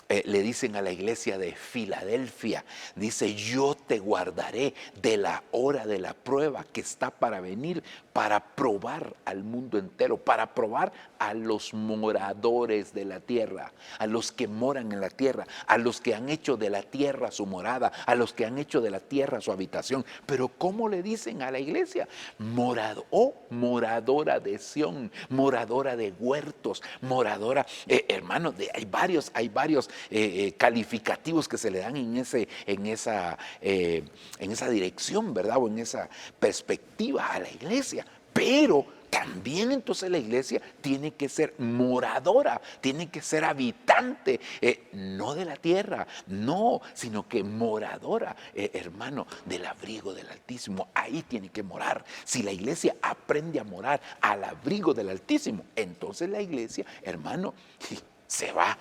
le dicen a la iglesia de Filadelfia, dice: yo te guardaré de la hora de la prueba que está para venir, para probar al mundo entero, para probar a los moradores de la tierra, a los que moran en la tierra, a los que han hecho de la tierra su morada, a los que han hecho de la tierra su habitación. Pero ¿cómo le dicen a la iglesia? Moradora de Sión, moradora de huertos, moradora, hermano, hay varios calificativos que se le dan en esa dirección, ¿verdad? O en esa perspectiva a la iglesia. Pero también entonces la iglesia tiene que ser moradora, tiene que ser habitante, no de la tierra, no, sino que moradora, hermano, del abrigo del Altísimo. Ahí tiene que morar. Si la iglesia aprende a morar al abrigo del Altísimo, entonces la iglesia, hermano, se va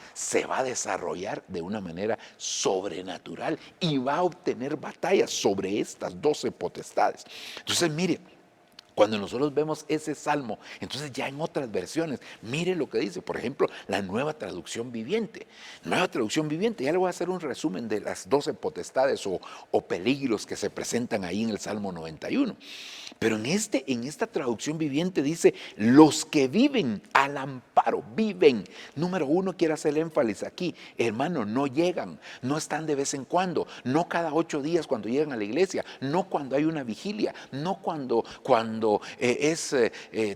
a desarrollar de una manera sobrenatural y va a obtener batallas sobre estas 12 potestades. Entonces, mire, cuando nosotros vemos ese salmo, entonces ya en otras versiones, mire lo que dice, por ejemplo, la Nueva Traducción Viviente. Nueva Traducción Viviente, ya le voy a hacer un resumen de las 12 potestades o peligros que se presentan ahí en el Salmo 91. Pero en esta traducción viviente dice: los que viven al amparo, viven. Número 1, quiero hacer énfasis aquí, hermano, no llegan, no están de vez en cuando, no cada 8 días cuando llegan a la iglesia, no cuando hay una vigilia, no cuando es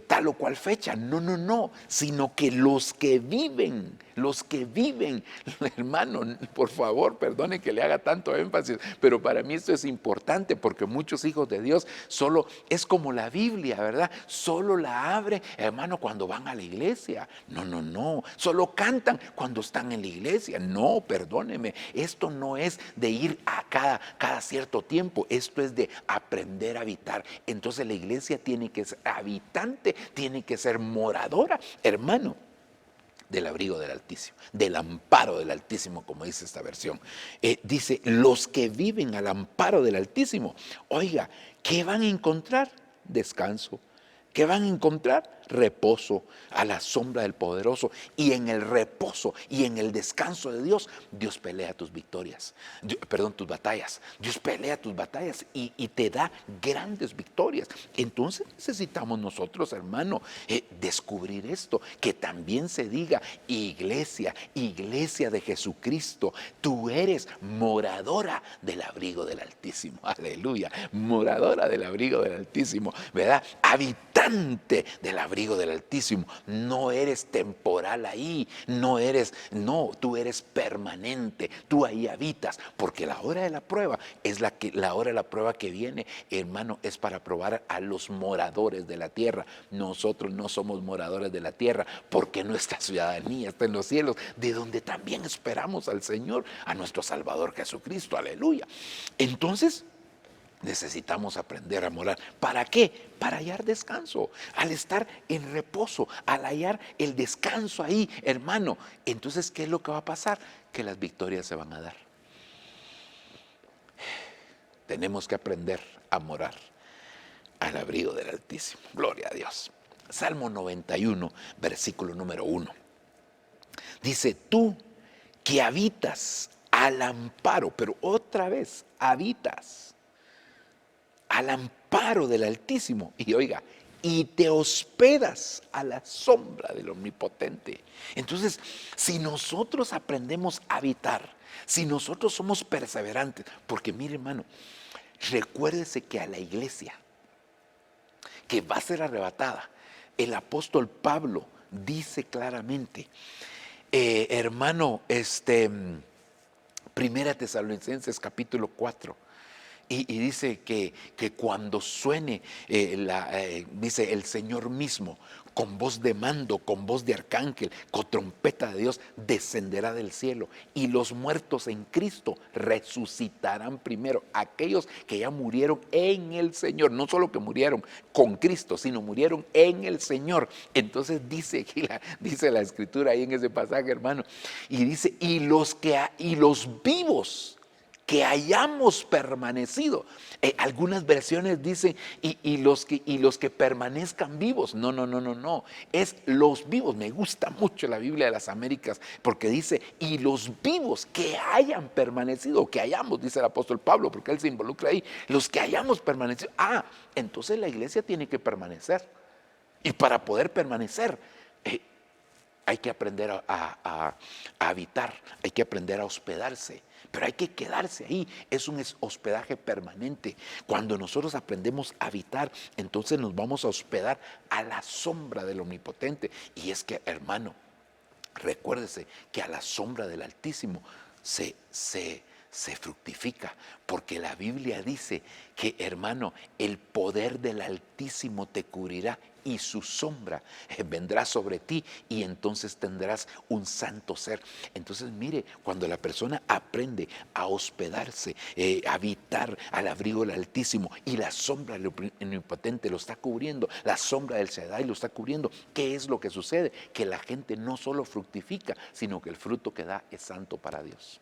tal o cual fecha, no, sino que los que viven, hermano, por favor, perdone que le haga tanto énfasis, pero para mí esto es importante porque muchos hijos de Dios solo es como la Biblia, ¿verdad? Solo la abre, hermano, cuando van a la iglesia. No, solo cantan cuando están en la iglesia. No, perdóneme, esto no es de ir a cada cierto tiempo, esto es de aprender a habitar. Entonces la iglesia tiene que ser habitante, tiene que ser moradora, hermano, del abrigo del Altísimo, del amparo del Altísimo, como dice esta versión. Dice: los que viven al amparo del Altísimo. Oiga, ¿qué van a encontrar? Descanso. ¿Qué van a encontrar? Reposo, a la sombra del Poderoso. Y en el reposo y en el descanso de Dios, Dios pelea tus tus batallas. Dios pelea tus batallas y te da grandes victorias. Entonces necesitamos nosotros, hermano, descubrir esto, que también se diga: iglesia de Jesucristo, tú eres moradora del abrigo del Altísimo. Aleluya, moradora del abrigo del Altísimo, ¿verdad? Habitante del abrigo del Altísimo. No eres temporal ahí, tú eres permanente, tú ahí habitas, porque la hora de la prueba es la hora de la prueba que viene, hermano, es para probar a los moradores de la tierra. Nosotros no somos moradores de la tierra, porque nuestra ciudadanía está en los cielos, de donde también esperamos al Señor, a nuestro Salvador Jesucristo. Aleluya. Entonces necesitamos aprender a morar. ¿Para qué? Para hallar descanso. Al estar en reposo, al hallar el descanso ahí, hermano, entonces, ¿qué es lo que va a pasar? Que las victorias se van a dar. Tenemos que aprender a morar al abrigo del Altísimo. Gloria a Dios. Salmo 91, versículo número 1. Dice, tú que habitas al amparo, pero otra vez, habitas al amparo del Altísimo. Y oiga, y te hospedas a la sombra del Omnipotente. Entonces, si nosotros aprendemos a habitar, si nosotros somos perseverantes, porque mire hermano, recuérdese que a la iglesia que va a ser arrebatada, el apóstol Pablo dice claramente, hermano, Primera Tesalonicenses capítulo 4, y dice que cuando suene, dice el Señor mismo, con voz de mando, con voz de arcángel, con trompeta de Dios, descenderá del cielo. Y los muertos en Cristo resucitarán primero. Aquellos que ya murieron en el Señor. No solo que murieron con Cristo, sino murieron en el Señor. Entonces dice la Escritura ahí en ese pasaje, hermano. Y dice, y los vivos que hayamos permanecido. Algunas versiones dicen y los que permanezcan vivos. No. Es los vivos. Me gusta mucho la Biblia de las Américas porque dice y los vivos que hayan permanecido, que hayamos, dice el apóstol Pablo, porque él se involucra ahí. Los que hayamos permanecido. Entonces la iglesia tiene que permanecer. Y para poder permanecer, hay que aprender a habitar, hay que aprender a hospedarse, pero hay que quedarse ahí. Es un hospedaje permanente. Cuando nosotros aprendemos a habitar, entonces nos vamos a hospedar a la sombra del Omnipotente. Y es que, hermano, recuérdese que a la sombra del Altísimo se fructifica, porque la Biblia dice que, hermano, el poder del Altísimo te cubrirá y su sombra vendrá sobre ti y entonces tendrás un santo ser. Entonces mire, cuando la persona aprende a hospedarse, a habitar al abrigo del Altísimo y la sombra del Omnipotente lo está cubriendo, la sombra del Shaddai lo está cubriendo, ¿qué es lo que sucede? Que la gente no solo fructifica, sino que el fruto que da es santo para Dios.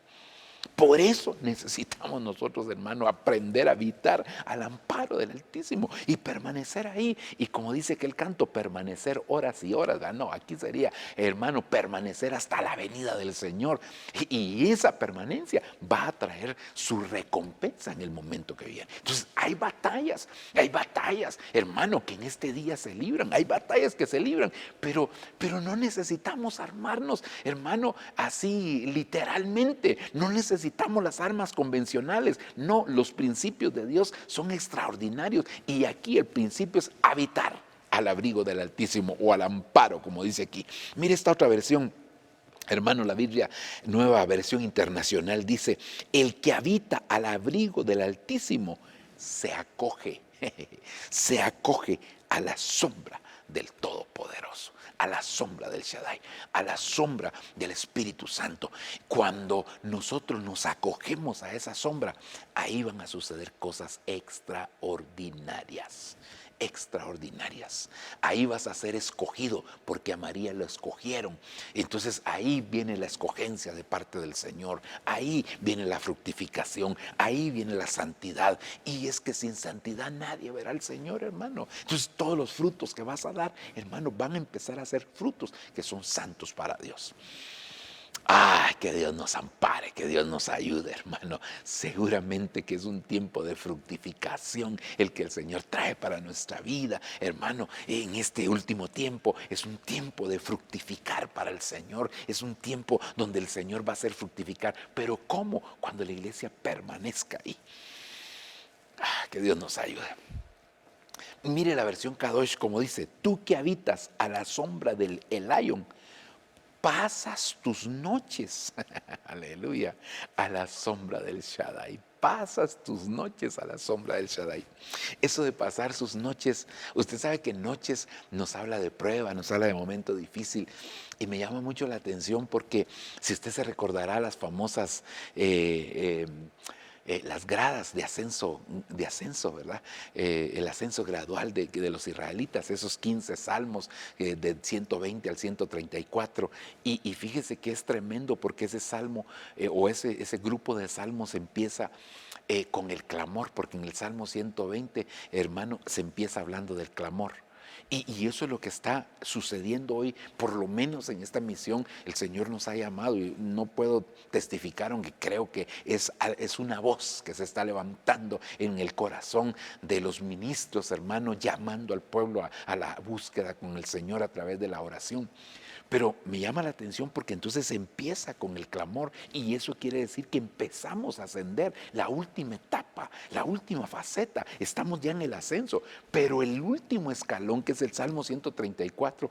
Por eso necesitamos nosotros, hermano, aprender a habitar al amparo del Altísimo y permanecer ahí. Y como dice que el canto, permanecer horas y horas. No, aquí sería, hermano, permanecer hasta la venida del Señor. Y esa permanencia va a traer su recompensa en el momento que viene. Entonces hay batallas, hermano, que en este día se libran. Hay batallas que se libran, pero no necesitamos armarnos, hermano, así literalmente. No necesitamos las armas convencionales. No, los principios de Dios son extraordinarios. Y aquí el principio es habitar al abrigo del Altísimo o al amparo, como dice aquí. Mire esta otra versión. Hermano, la Biblia, nueva versión internacional, dice: el que habita al abrigo del Altísimo se acoge a la sombra del Todopoderoso, a la sombra del Shaddai, a la sombra del Espíritu Santo. Cuando nosotros nos acogemos a esa sombra, ahí van a suceder cosas extraordinarias. Ahí vas a ser escogido porque a María lo escogieron. Entonces ahí viene la escogencia de parte del Señor. Ahí viene la fructificación. Ahí viene la santidad. Y es que sin santidad nadie verá al Señor, hermano. Entonces todos los frutos que vas a dar, hermano, van a empezar a ser frutos que son santos para Dios. Que Dios nos ampare, que Dios nos ayude, hermano. Seguramente que es un tiempo de fructificación el que el Señor trae para nuestra vida, hermano. En este último tiempo es un tiempo de fructificar para el Señor. Es un tiempo donde el Señor va a hacer fructificar. Pero ¿cómo? Cuando la iglesia permanezca ahí. Que Dios nos ayude. Mire la versión Kadosh como dice: tú que habitas a la sombra del Elyon, pasas tus noches, aleluya, a la sombra del Shaddai. Pasas tus noches a la sombra del Shaddai. Eso de pasar sus noches, usted sabe que noches nos habla de prueba, nos habla de momento difícil. Y me llama mucho la atención porque si usted se recordará las famosas las gradas de ascenso, ¿verdad? El ascenso gradual de los israelitas, esos 15 salmos del 120 al 134. Y fíjese que es tremendo porque ese salmo o ese grupo de salmos empieza con el clamor, porque en el Salmo 120, hermano, se empieza hablando del clamor. Y eso es lo que está sucediendo hoy, por lo menos en esta misión. El Señor nos ha llamado y no puedo testificar, aunque creo que es una voz que se está levantando en el corazón de los ministros, hermanos, llamando al pueblo a la búsqueda con el Señor a través de la oración. Pero me llama la atención porque entonces empieza con el clamor y eso quiere decir que empezamos a ascender la última etapa, la última faceta. Estamos ya en el ascenso, pero el último escalón, que es el Salmo 134,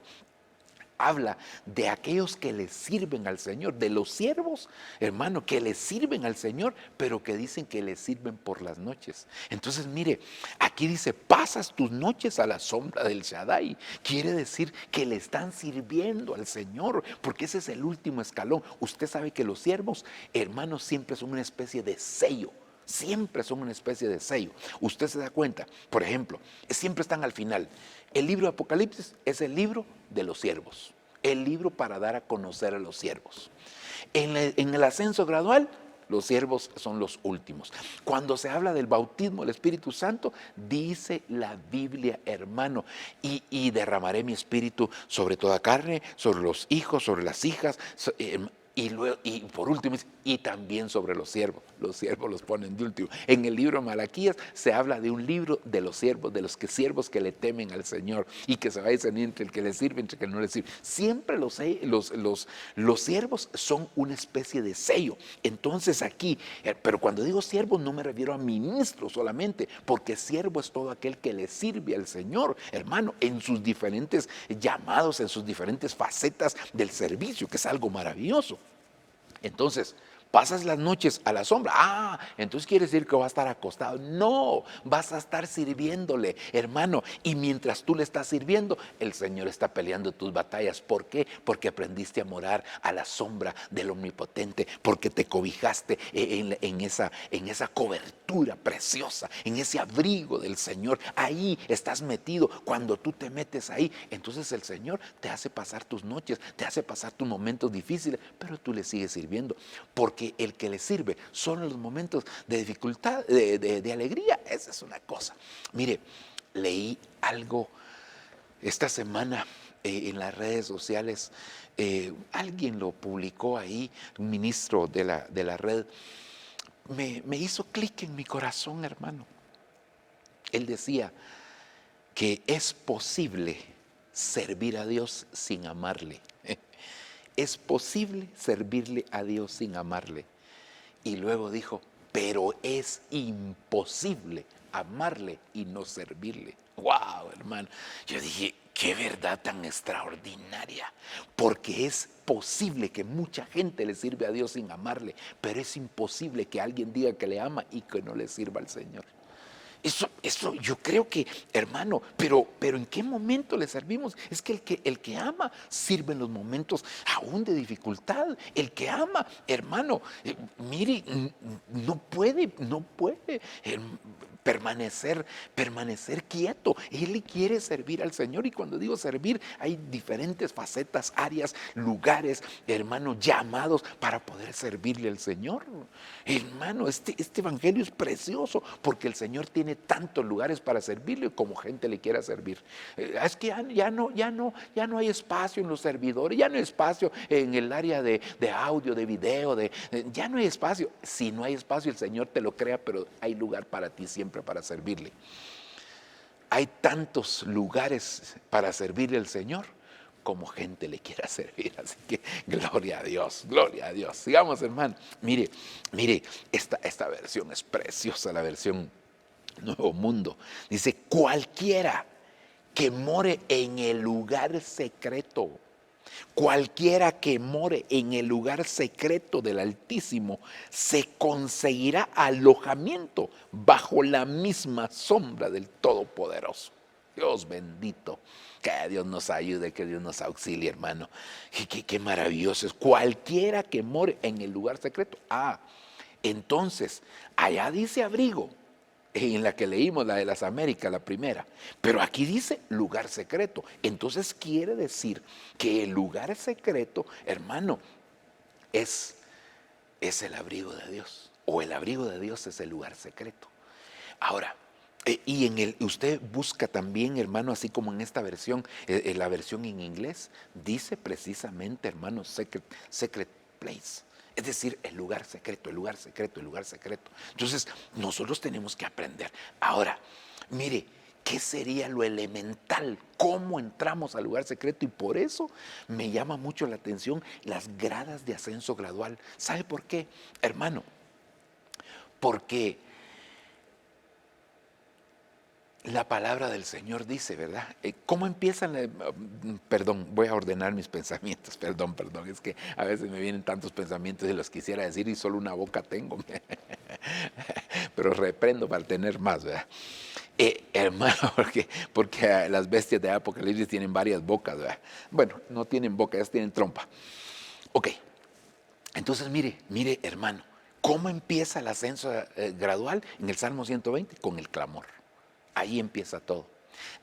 habla de aquellos que le sirven al Señor, de los siervos, hermano, que le sirven al Señor, pero que dicen que le sirven por las noches. Entonces, mire, aquí dice, pasas tus noches a la sombra del Shaddai. Quiere decir que le están sirviendo al Señor, porque ese es el último escalón. Usted sabe que los siervos, hermanos, siempre son una especie de sello. Siempre son una especie de sello. Usted se da cuenta, por ejemplo, siempre están al final. El libro de Apocalipsis es el libro de los siervos, el libro para dar a conocer a los siervos. En el ascenso gradual, los siervos son los últimos. Cuando se habla del bautismo del Espíritu Santo, dice la Biblia, hermano, y derramaré mi espíritu sobre toda carne, sobre los hijos, sobre las hijas, y por último, y también sobre los siervos. Los siervos los ponen de último. En el libro de Malaquías se habla de un libro de los siervos, de los siervos que le temen al Señor y que se va a discernir entre el que le sirve y entre el que no le sirve. Siempre los siervos son una especie de sello. Entonces aquí, pero cuando digo siervos no me refiero a ministros solamente, porque siervo es todo aquel que le sirve al Señor, hermano, en sus diferentes llamados, en sus diferentes facetas del servicio, que es algo maravilloso. Entonces, pasas las noches a la sombra. Entonces quiere decir que va a estar acostado. No, vas a estar sirviéndole, hermano. Y mientras tú le estás sirviendo, el Señor está peleando tus batallas. ¿Por qué? Porque aprendiste a morar a la sombra del Omnipotente, porque te cobijaste en esa cobertura preciosa, en ese abrigo del Señor. Ahí estás metido. Cuando tú te metes ahí, entonces el Señor te hace pasar tus noches, te hace pasar tus momentos difíciles, pero tú le sigues sirviendo. Porque el que le sirve son los momentos de dificultad, de alegría. Esa es una cosa. Mire, leí algo esta semana en las redes sociales. Alguien lo publicó ahí, un ministro de la red. Me hizo clic en mi corazón, hermano. Él decía que es posible servir a Dios sin amarle. Es posible servirle a Dios sin amarle. Y luego dijo, pero es imposible amarle y no servirle. ¡Wow, hermano! Yo dije, qué verdad tan extraordinaria. Porque es posible que mucha gente le sirve a Dios sin amarle, pero es imposible que alguien diga que le ama y que no le sirva al Señor. Eso yo creo que, hermano, pero ¿en qué momento le servimos? Es que el que ama sirve en los momentos aún de dificultad. El que ama, hermano, mire, no puede permanecer quieto. Él quiere servir al Señor, y cuando digo servir, hay diferentes facetas, áreas, lugares, hermano, llamados para poder servirle al Señor. Hermano, este evangelio es precioso porque el Señor tiene tantos lugares para servirle como gente le quiera servir. Es que ya no hay espacio en los servidores, ya no hay espacio en el área de audio, de video, ya no hay espacio. Si no hay espacio, el Señor te lo crea, pero hay lugar para ti siempre para servirle. Hay tantos lugares para servirle al Señor como gente le quiera servir. Así que gloria a Dios, gloria a Dios. Sigamos, hermano. Mire, esta versión es preciosa, la versión Nuevo Mundo. Dice, cualquiera que more en el lugar secreto, cualquiera que more en el lugar secreto del Altísimo, se conseguirá alojamiento bajo la misma sombra del Todopoderoso. Dios bendito, que Dios nos ayude, que Dios nos auxilie, hermano. Qué maravilloso es. Cualquiera que more en el lugar secreto. Entonces, allá dice abrigo, en la que leímos, la de las Américas, la primera. Pero aquí dice lugar secreto. Entonces quiere decir que el lugar secreto, hermano, es el abrigo de Dios. O el abrigo de Dios es el lugar secreto. Ahora, Usted busca también, hermano, así como en esta versión, la versión en inglés, dice precisamente, hermano, secret place. Es decir, el lugar secreto, el lugar secreto, el lugar secreto. Entonces, nosotros tenemos que aprender. Ahora, mire, ¿qué sería lo elemental? ¿Cómo entramos al lugar secreto? Y por eso me llama mucho la atención las gradas de ascenso gradual. ¿Sabe por qué, hermano? Porque la palabra del Señor dice, ¿verdad? ¿Cómo empiezan? Perdón, voy a ordenar mis pensamientos. Perdón, es que a veces me vienen tantos pensamientos y los quisiera decir y solo una boca tengo. Pero reprendo para tener más, ¿verdad? Hermano, porque las bestias de Apocalipsis tienen varias bocas, ¿verdad? Bueno, no tienen boca, ellas tienen trompa. Ok, entonces mire, hermano, ¿cómo empieza el ascenso gradual? En el Salmo 120, con el clamor. Ahí empieza todo.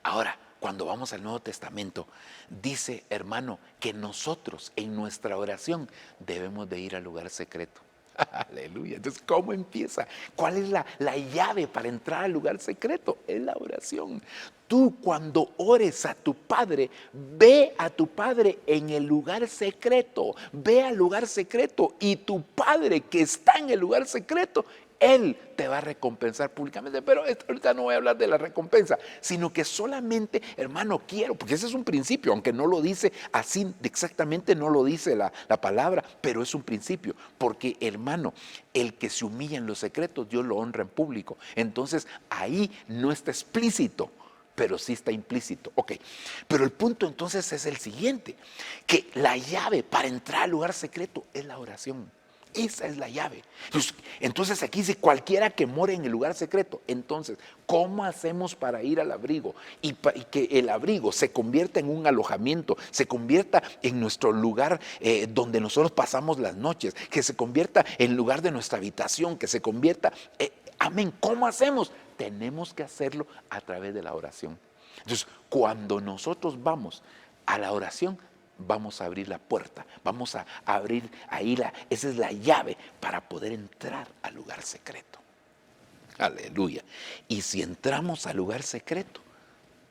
Ahora, cuando vamos al Nuevo Testamento, dice, hermano, que nosotros en nuestra oración debemos de ir al lugar secreto. Aleluya. Entonces, ¿cómo empieza? ¿Cuál es la llave para entrar al lugar secreto? Es la oración. Tú cuando ores a tu Padre, ve a tu Padre en el lugar secreto. Ve al lugar secreto y tu Padre que está en el lugar secreto, Él te va a recompensar públicamente. Pero ahorita no voy a hablar de la recompensa, sino que solamente, hermano, quiero, porque ese es un principio, aunque no lo dice así exactamente, no lo dice la palabra, pero es un principio, porque, hermano, el que se humilla en los secretos, Dios lo honra en público. Entonces, ahí no está explícito, pero sí está implícito. Ok, pero el punto entonces es el siguiente, que la llave para entrar al lugar secreto es la oración. Esa es la llave. Entonces aquí dice, cualquiera que more en el lugar secreto. Entonces, ¿cómo hacemos para ir al abrigo? Y que el abrigo se convierta en un alojamiento, se convierta en nuestro lugar donde nosotros pasamos las noches, que se convierta en lugar de nuestra habitación, que se convierta, amén. ¿Cómo hacemos? Tenemos que hacerlo a través de la oración. Entonces, cuando nosotros vamos a la oración, vamos a abrir la puerta, vamos a abrir ahí, esa es la llave para poder entrar al lugar secreto. Aleluya. Y si entramos al lugar secreto,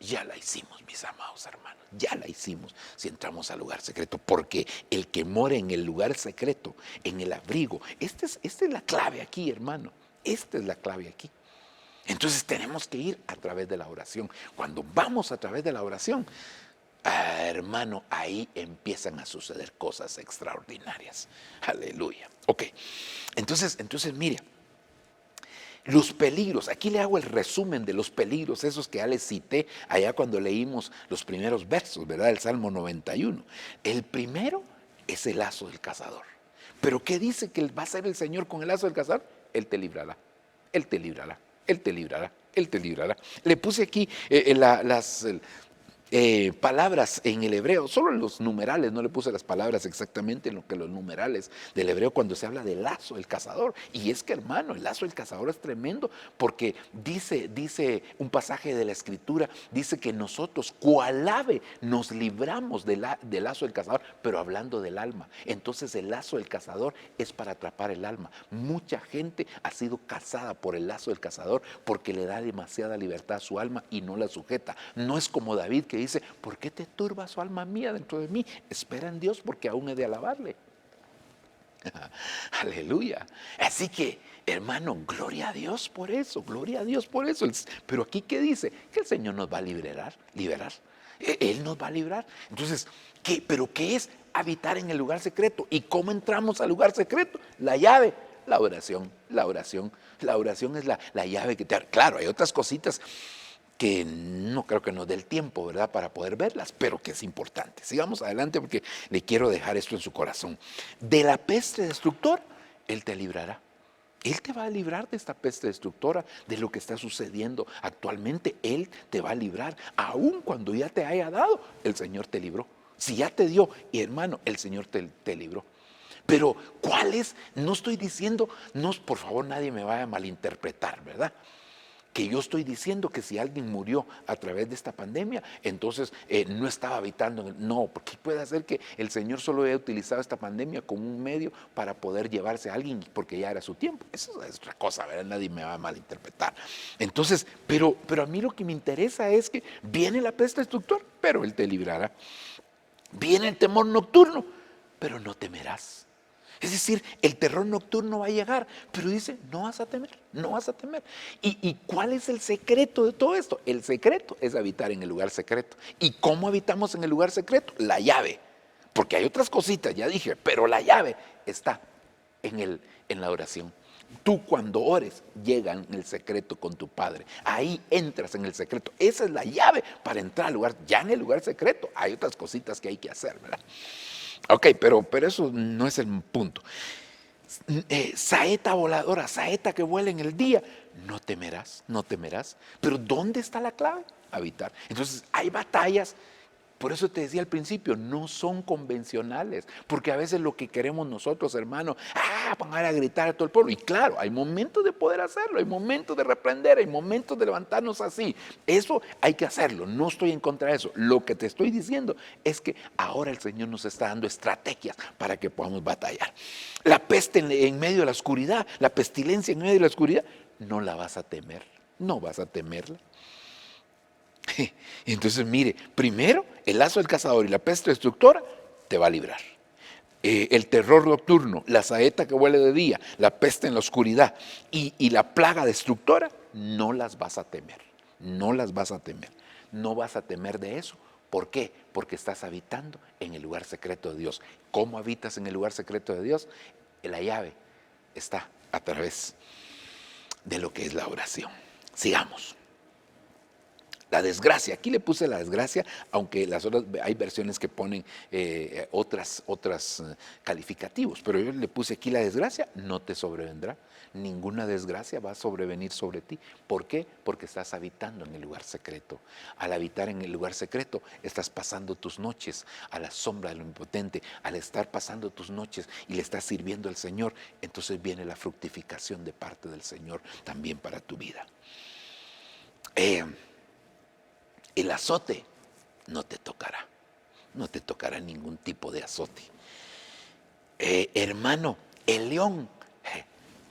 ya la hicimos, mis amados hermanos, ya la hicimos si entramos al lugar secreto, porque el que mora en el lugar secreto, en el abrigo, esta es la clave aquí, hermano, esta es la clave aquí. Entonces tenemos que ir a través de la oración. Cuando vamos a través de la oración, hermano, ahí empiezan a suceder cosas extraordinarias. Aleluya. Ok, entonces mire, los peligros, aquí le hago el resumen de los peligros, esos que ya les cité allá cuando leímos los primeros versos, ¿verdad? El Salmo 91. El primero es el lazo del cazador. ¿Pero qué dice que va a hacer el Señor con el lazo del cazador? Él te librará, Él te librará, Él te librará, Él te librará. Le puse aquí las palabras en el hebreo, solo los numerales, no le puse las palabras exactamente en lo que los numerales del hebreo cuando se habla del lazo del cazador. Y es que, hermano, el lazo del cazador es tremendo, porque dice un pasaje de la Escritura, dice que nosotros cual ave nos libramos del lazo del cazador, pero hablando del alma. Entonces el lazo del cazador es para atrapar el alma. Mucha gente ha sido cazada por el lazo del cazador porque le da demasiada libertad a su alma y no la sujeta. No es como David, que dice, ¿por qué te turba su alma mía dentro de mí? Espera en Dios, porque aún he de alabarle. Aleluya. Así que, hermano, gloria a Dios por eso, gloria a Dios por eso. Pero aquí, ¿qué dice? Que el Señor nos va a liberar. Él nos va a librar. Entonces, ¿pero qué es habitar en el lugar secreto? ¿Y cómo entramos al lugar secreto? La llave, la oración. La oración es la llave que te da. Claro, hay otras cositas que no creo que nos dé el tiempo, ¿verdad?, para poder verlas, pero que es importante. Sigamos adelante porque le quiero dejar esto en su corazón. De la peste destructora, Él te librará. Él te va a librar de esta peste destructora, de lo que está sucediendo actualmente. Él te va a librar, aun cuando ya te haya dado, el Señor te libró. Si ya te dio, y hermano, el Señor te libró. Pero, ¿cuál es? No estoy diciendo, no, por favor, nadie me vaya a malinterpretar, ¿verdad?, que yo estoy diciendo que si alguien murió a través de esta pandemia, entonces no estaba habitando en el... No, porque puede ser que el Señor solo haya utilizado esta pandemia como un medio para poder llevarse a alguien porque ya era su tiempo. Eso es otra cosa, ¿verdad? Nadie me va a malinterpretar. Entonces, pero a mí lo que me interesa es que viene la peste destructora, pero Él te librará. Viene el temor nocturno, pero no temerás. Es decir, el terror nocturno va a llegar, pero dice, no vas a temer, no vas a temer. ¿Y cuál es el secreto de todo esto? El secreto es habitar en el lugar secreto. ¿Y cómo habitamos en el lugar secreto? La llave. Porque hay otras cositas, ya dije, pero la llave está en la oración. Tú cuando ores, llegas en el secreto con tu Padre. Ahí entras en el secreto. Esa es la llave para entrar al lugar. Ya en el lugar secreto hay otras cositas que hay que hacer, ¿verdad? Ok, pero eso no es el punto. Saeta voladora, saeta que vuela en el día, no temerás, no temerás. Pero ¿dónde está la clave? Habitar. Entonces hay batallas. Por eso te decía al principio, no son convencionales, porque a veces lo que queremos nosotros, hermanos, van a gritar a todo el pueblo. Y claro, hay momentos de poder hacerlo, hay momentos de reprender, hay momentos de levantarnos así. Eso hay que hacerlo, no estoy en contra de eso. Lo que te estoy diciendo es que ahora el Señor nos está dando estrategias para que podamos batallar. La peste en medio de la oscuridad, la pestilencia en medio de la oscuridad, no la vas a temer, no vas a temerla. Entonces mire, primero el lazo del cazador y la peste destructora te va a librar. El terror nocturno, la saeta que huele de día, la peste en la oscuridad y la plaga destructora, no las vas a temer, no las vas a temer, no vas a temer de eso. ¿Por qué? Porque estás habitando en el lugar secreto de Dios. ¿Cómo habitas en el lugar secreto de Dios? La llave está a través de lo que es la oración. Sigamos. La desgracia, aquí le puse la desgracia, aunque las otras, hay versiones que ponen otras calificativos, pero yo le puse aquí la desgracia, no te sobrevendrá, ninguna desgracia va a sobrevenir sobre ti. ¿Por qué? Porque estás habitando en el lugar secreto. Al habitar en el lugar secreto, estás pasando tus noches a la sombra del Omnipotente. Al estar pasando tus noches y le estás sirviendo al Señor, entonces viene la fructificación de parte del Señor también para tu vida. El azote no te tocará, no te tocará ningún tipo de azote. Hermano, el león,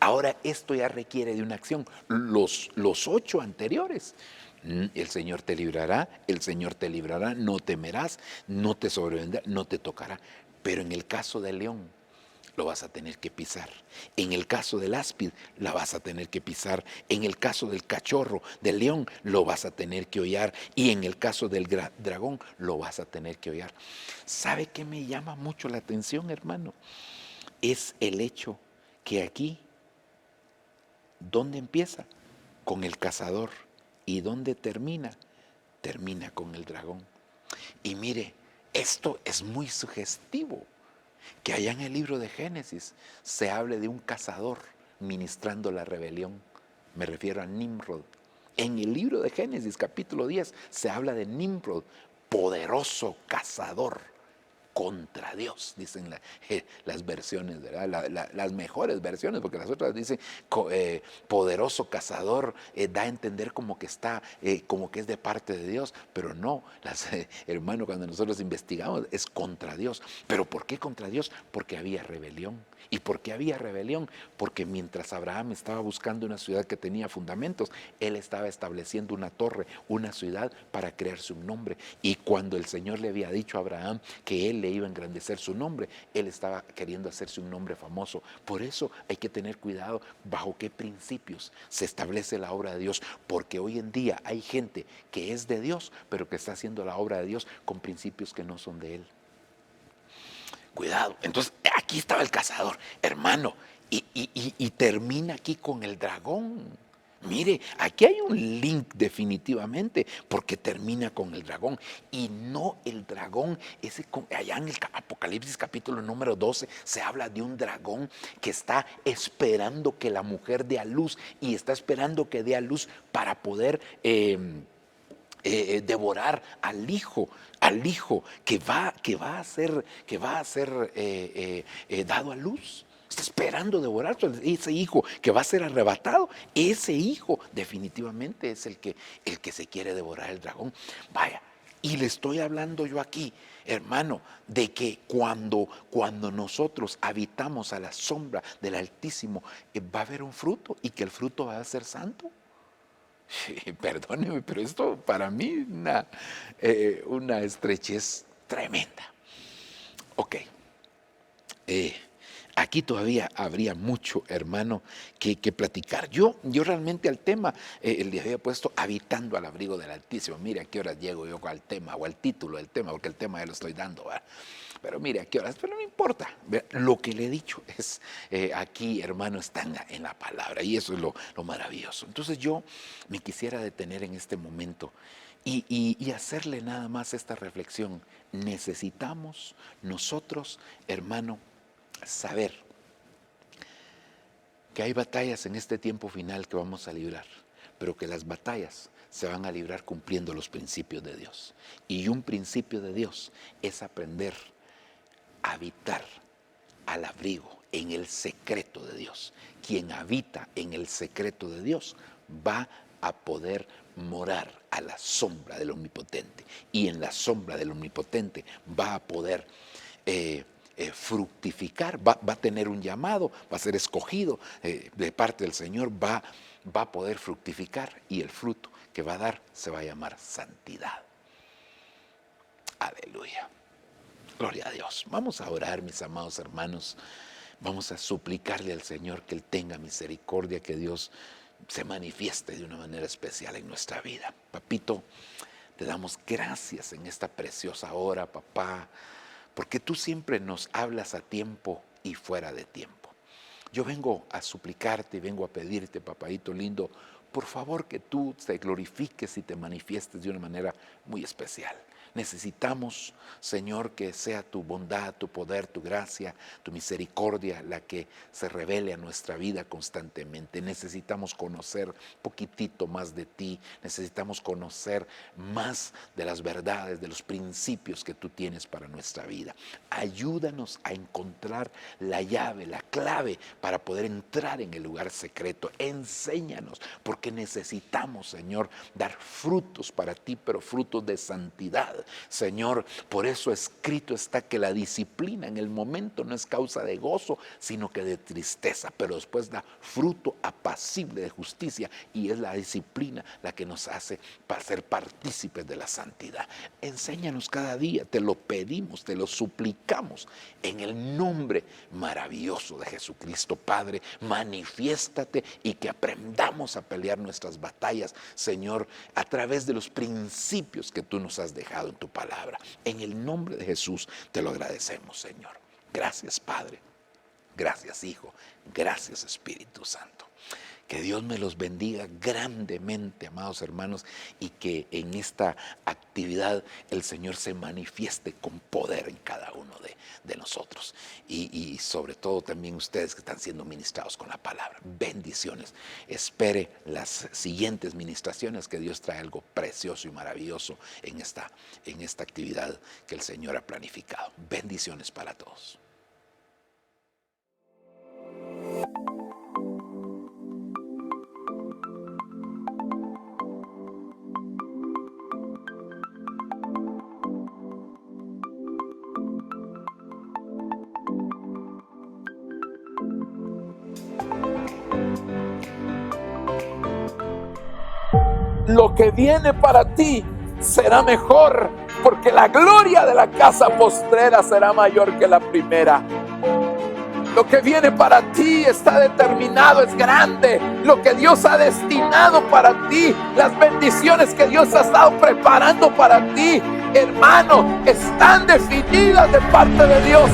ahora esto ya requiere de una acción. Los 8 anteriores, el Señor te librará, no temerás, no te sobrevendrá, no te tocará. Pero en el caso del león, lo vas a tener que pisar. En el caso del áspid, la vas a tener que pisar. En el caso del cachorro, del león, lo vas a tener que hollar. Y en el caso del dragón, lo vas a tener que hollar. ¿Sabe qué me llama mucho la atención, hermano? Es el hecho que aquí, ¿dónde empieza? Con el cazador. ¿Y dónde termina? Termina con el dragón. Y mire, esto es muy sugestivo. Que allá en el libro de Génesis se hable de un cazador ministrando la rebelión. Me refiero a Nimrod. En el libro de Génesis, capítulo 10, se habla de Nimrod, poderoso cazador contra Dios, dicen las versiones, ¿verdad? Las mejores versiones, porque las otras dicen poderoso cazador, da a entender como que está, como que es de parte de Dios, pero no, hermano, cuando nosotros investigamos es contra Dios. ¿Pero por qué contra Dios? Porque había rebelión. ¿Y por qué había rebelión? Porque mientras Abraham estaba buscando una ciudad que tenía fundamentos, él estaba estableciendo una torre, una ciudad para crearse un nombre. Y cuando el Señor le había dicho a Abraham que él le iba a engrandecer su nombre, él estaba queriendo hacerse un nombre famoso. Por eso hay que tener cuidado bajo qué principios se establece la obra de Dios, porque hoy en día hay gente que es de Dios, pero que está haciendo la obra de Dios con principios que no son de Él. Cuidado. Entonces, aquí estaba el cazador, hermano, y termina aquí con el dragón. Mire, aquí hay un link definitivamente, porque termina con el dragón. Y no el dragón, allá en el Apocalipsis capítulo número 12, se habla de un dragón que está esperando que la mujer dé a luz, y está esperando que dé a luz para poder devorar al hijo que va a ser dado a luz. Está esperando devorar ese hijo que va a ser arrebatado. Ese hijo definitivamente es el que se quiere devorar el dragón. Vaya, y le estoy hablando yo aquí, hermano, de que cuando nosotros habitamos a la sombra del Altísimo, va a haber un fruto y que el fruto va a ser santo. Perdóneme, pero esto para mí una estrechez tremenda. Ok. Aquí todavía habría mucho, hermano, que platicar. Yo realmente al tema le había puesto habitando al abrigo del Altísimo. Mire a qué horas llego yo al tema o al título del tema, porque el tema ya lo estoy dando, ¿verdad? Pero mire a qué horas, pero no importa. Lo que le he dicho es, aquí, hermano, está en la palabra, y eso es lo maravilloso. Entonces yo me quisiera detener en este momento y hacerle nada más esta reflexión. Necesitamos nosotros, hermano, saber que hay batallas en este tiempo final que vamos a librar, pero que las batallas se van a librar cumpliendo los principios de Dios. Y un principio de Dios es aprender a habitar al abrigo, en el secreto de Dios. Quien habita en el secreto de Dios va a poder morar a la sombra del Omnipotente, y en la sombra del Omnipotente va a poder fructificar, va a tener un llamado, va a ser escogido de parte del Señor, va a poder fructificar, y el fruto que va a dar se va a llamar santidad. Aleluya. Gloria a Dios. Vamos a orar, mis amados hermanos. Vamos a suplicarle al Señor que Él tenga misericordia, que Dios se manifieste de una manera especial en nuestra vida. Papito, te damos gracias en esta preciosa hora, papá, porque tú siempre nos hablas a tiempo y fuera de tiempo. Yo vengo a suplicarte y vengo a pedirte, papadito lindo, por favor que tú te glorifiques y te manifiestes de una manera muy especial. Necesitamos, Señor, que sea tu bondad, tu poder, tu gracia, tu misericordia la que se revele a nuestra vida constantemente. Necesitamos conocer poquitito más de ti, necesitamos conocer más de las verdades, de los principios que tú tienes para nuestra vida. Ayúdanos a encontrar la llave, la clave para poder entrar en el lugar secreto. Enséñanos, porque necesitamos, Señor, dar frutos para ti, pero frutos de santidad. Señor, por eso escrito está que la disciplina en el momento no es causa de gozo, sino que de tristeza, pero después da fruto apacible de justicia, y es la disciplina la que nos hace para ser partícipes de la santidad. Enséñanos cada día, te lo pedimos, te lo suplicamos, en el nombre maravilloso de Jesucristo. Padre, manifiéstate y que aprendamos a pelear nuestras batallas, Señor, a través de los principios que tú nos has dejado en tu palabra. En el nombre de Jesús te lo agradecemos, Señor. Gracias, Padre. Gracias, Hijo. Gracias, Espíritu Santo. Que Dios me los bendiga grandemente, amados hermanos, y que en esta actividad el Señor se manifieste con poder en cada uno de nosotros. Y sobre todo también ustedes que están siendo ministrados con la palabra. Bendiciones. Espere las siguientes ministraciones, que Dios trae algo precioso y maravilloso en esta actividad que el Señor ha planificado. Bendiciones para todos. Lo que viene para ti será mejor, porque la gloria de la casa postrera será mayor que la primera. Lo que viene para ti está determinado, es grande. Lo que Dios ha destinado para ti, las bendiciones que Dios ha estado preparando para ti, hermano, están definidas de parte de Dios.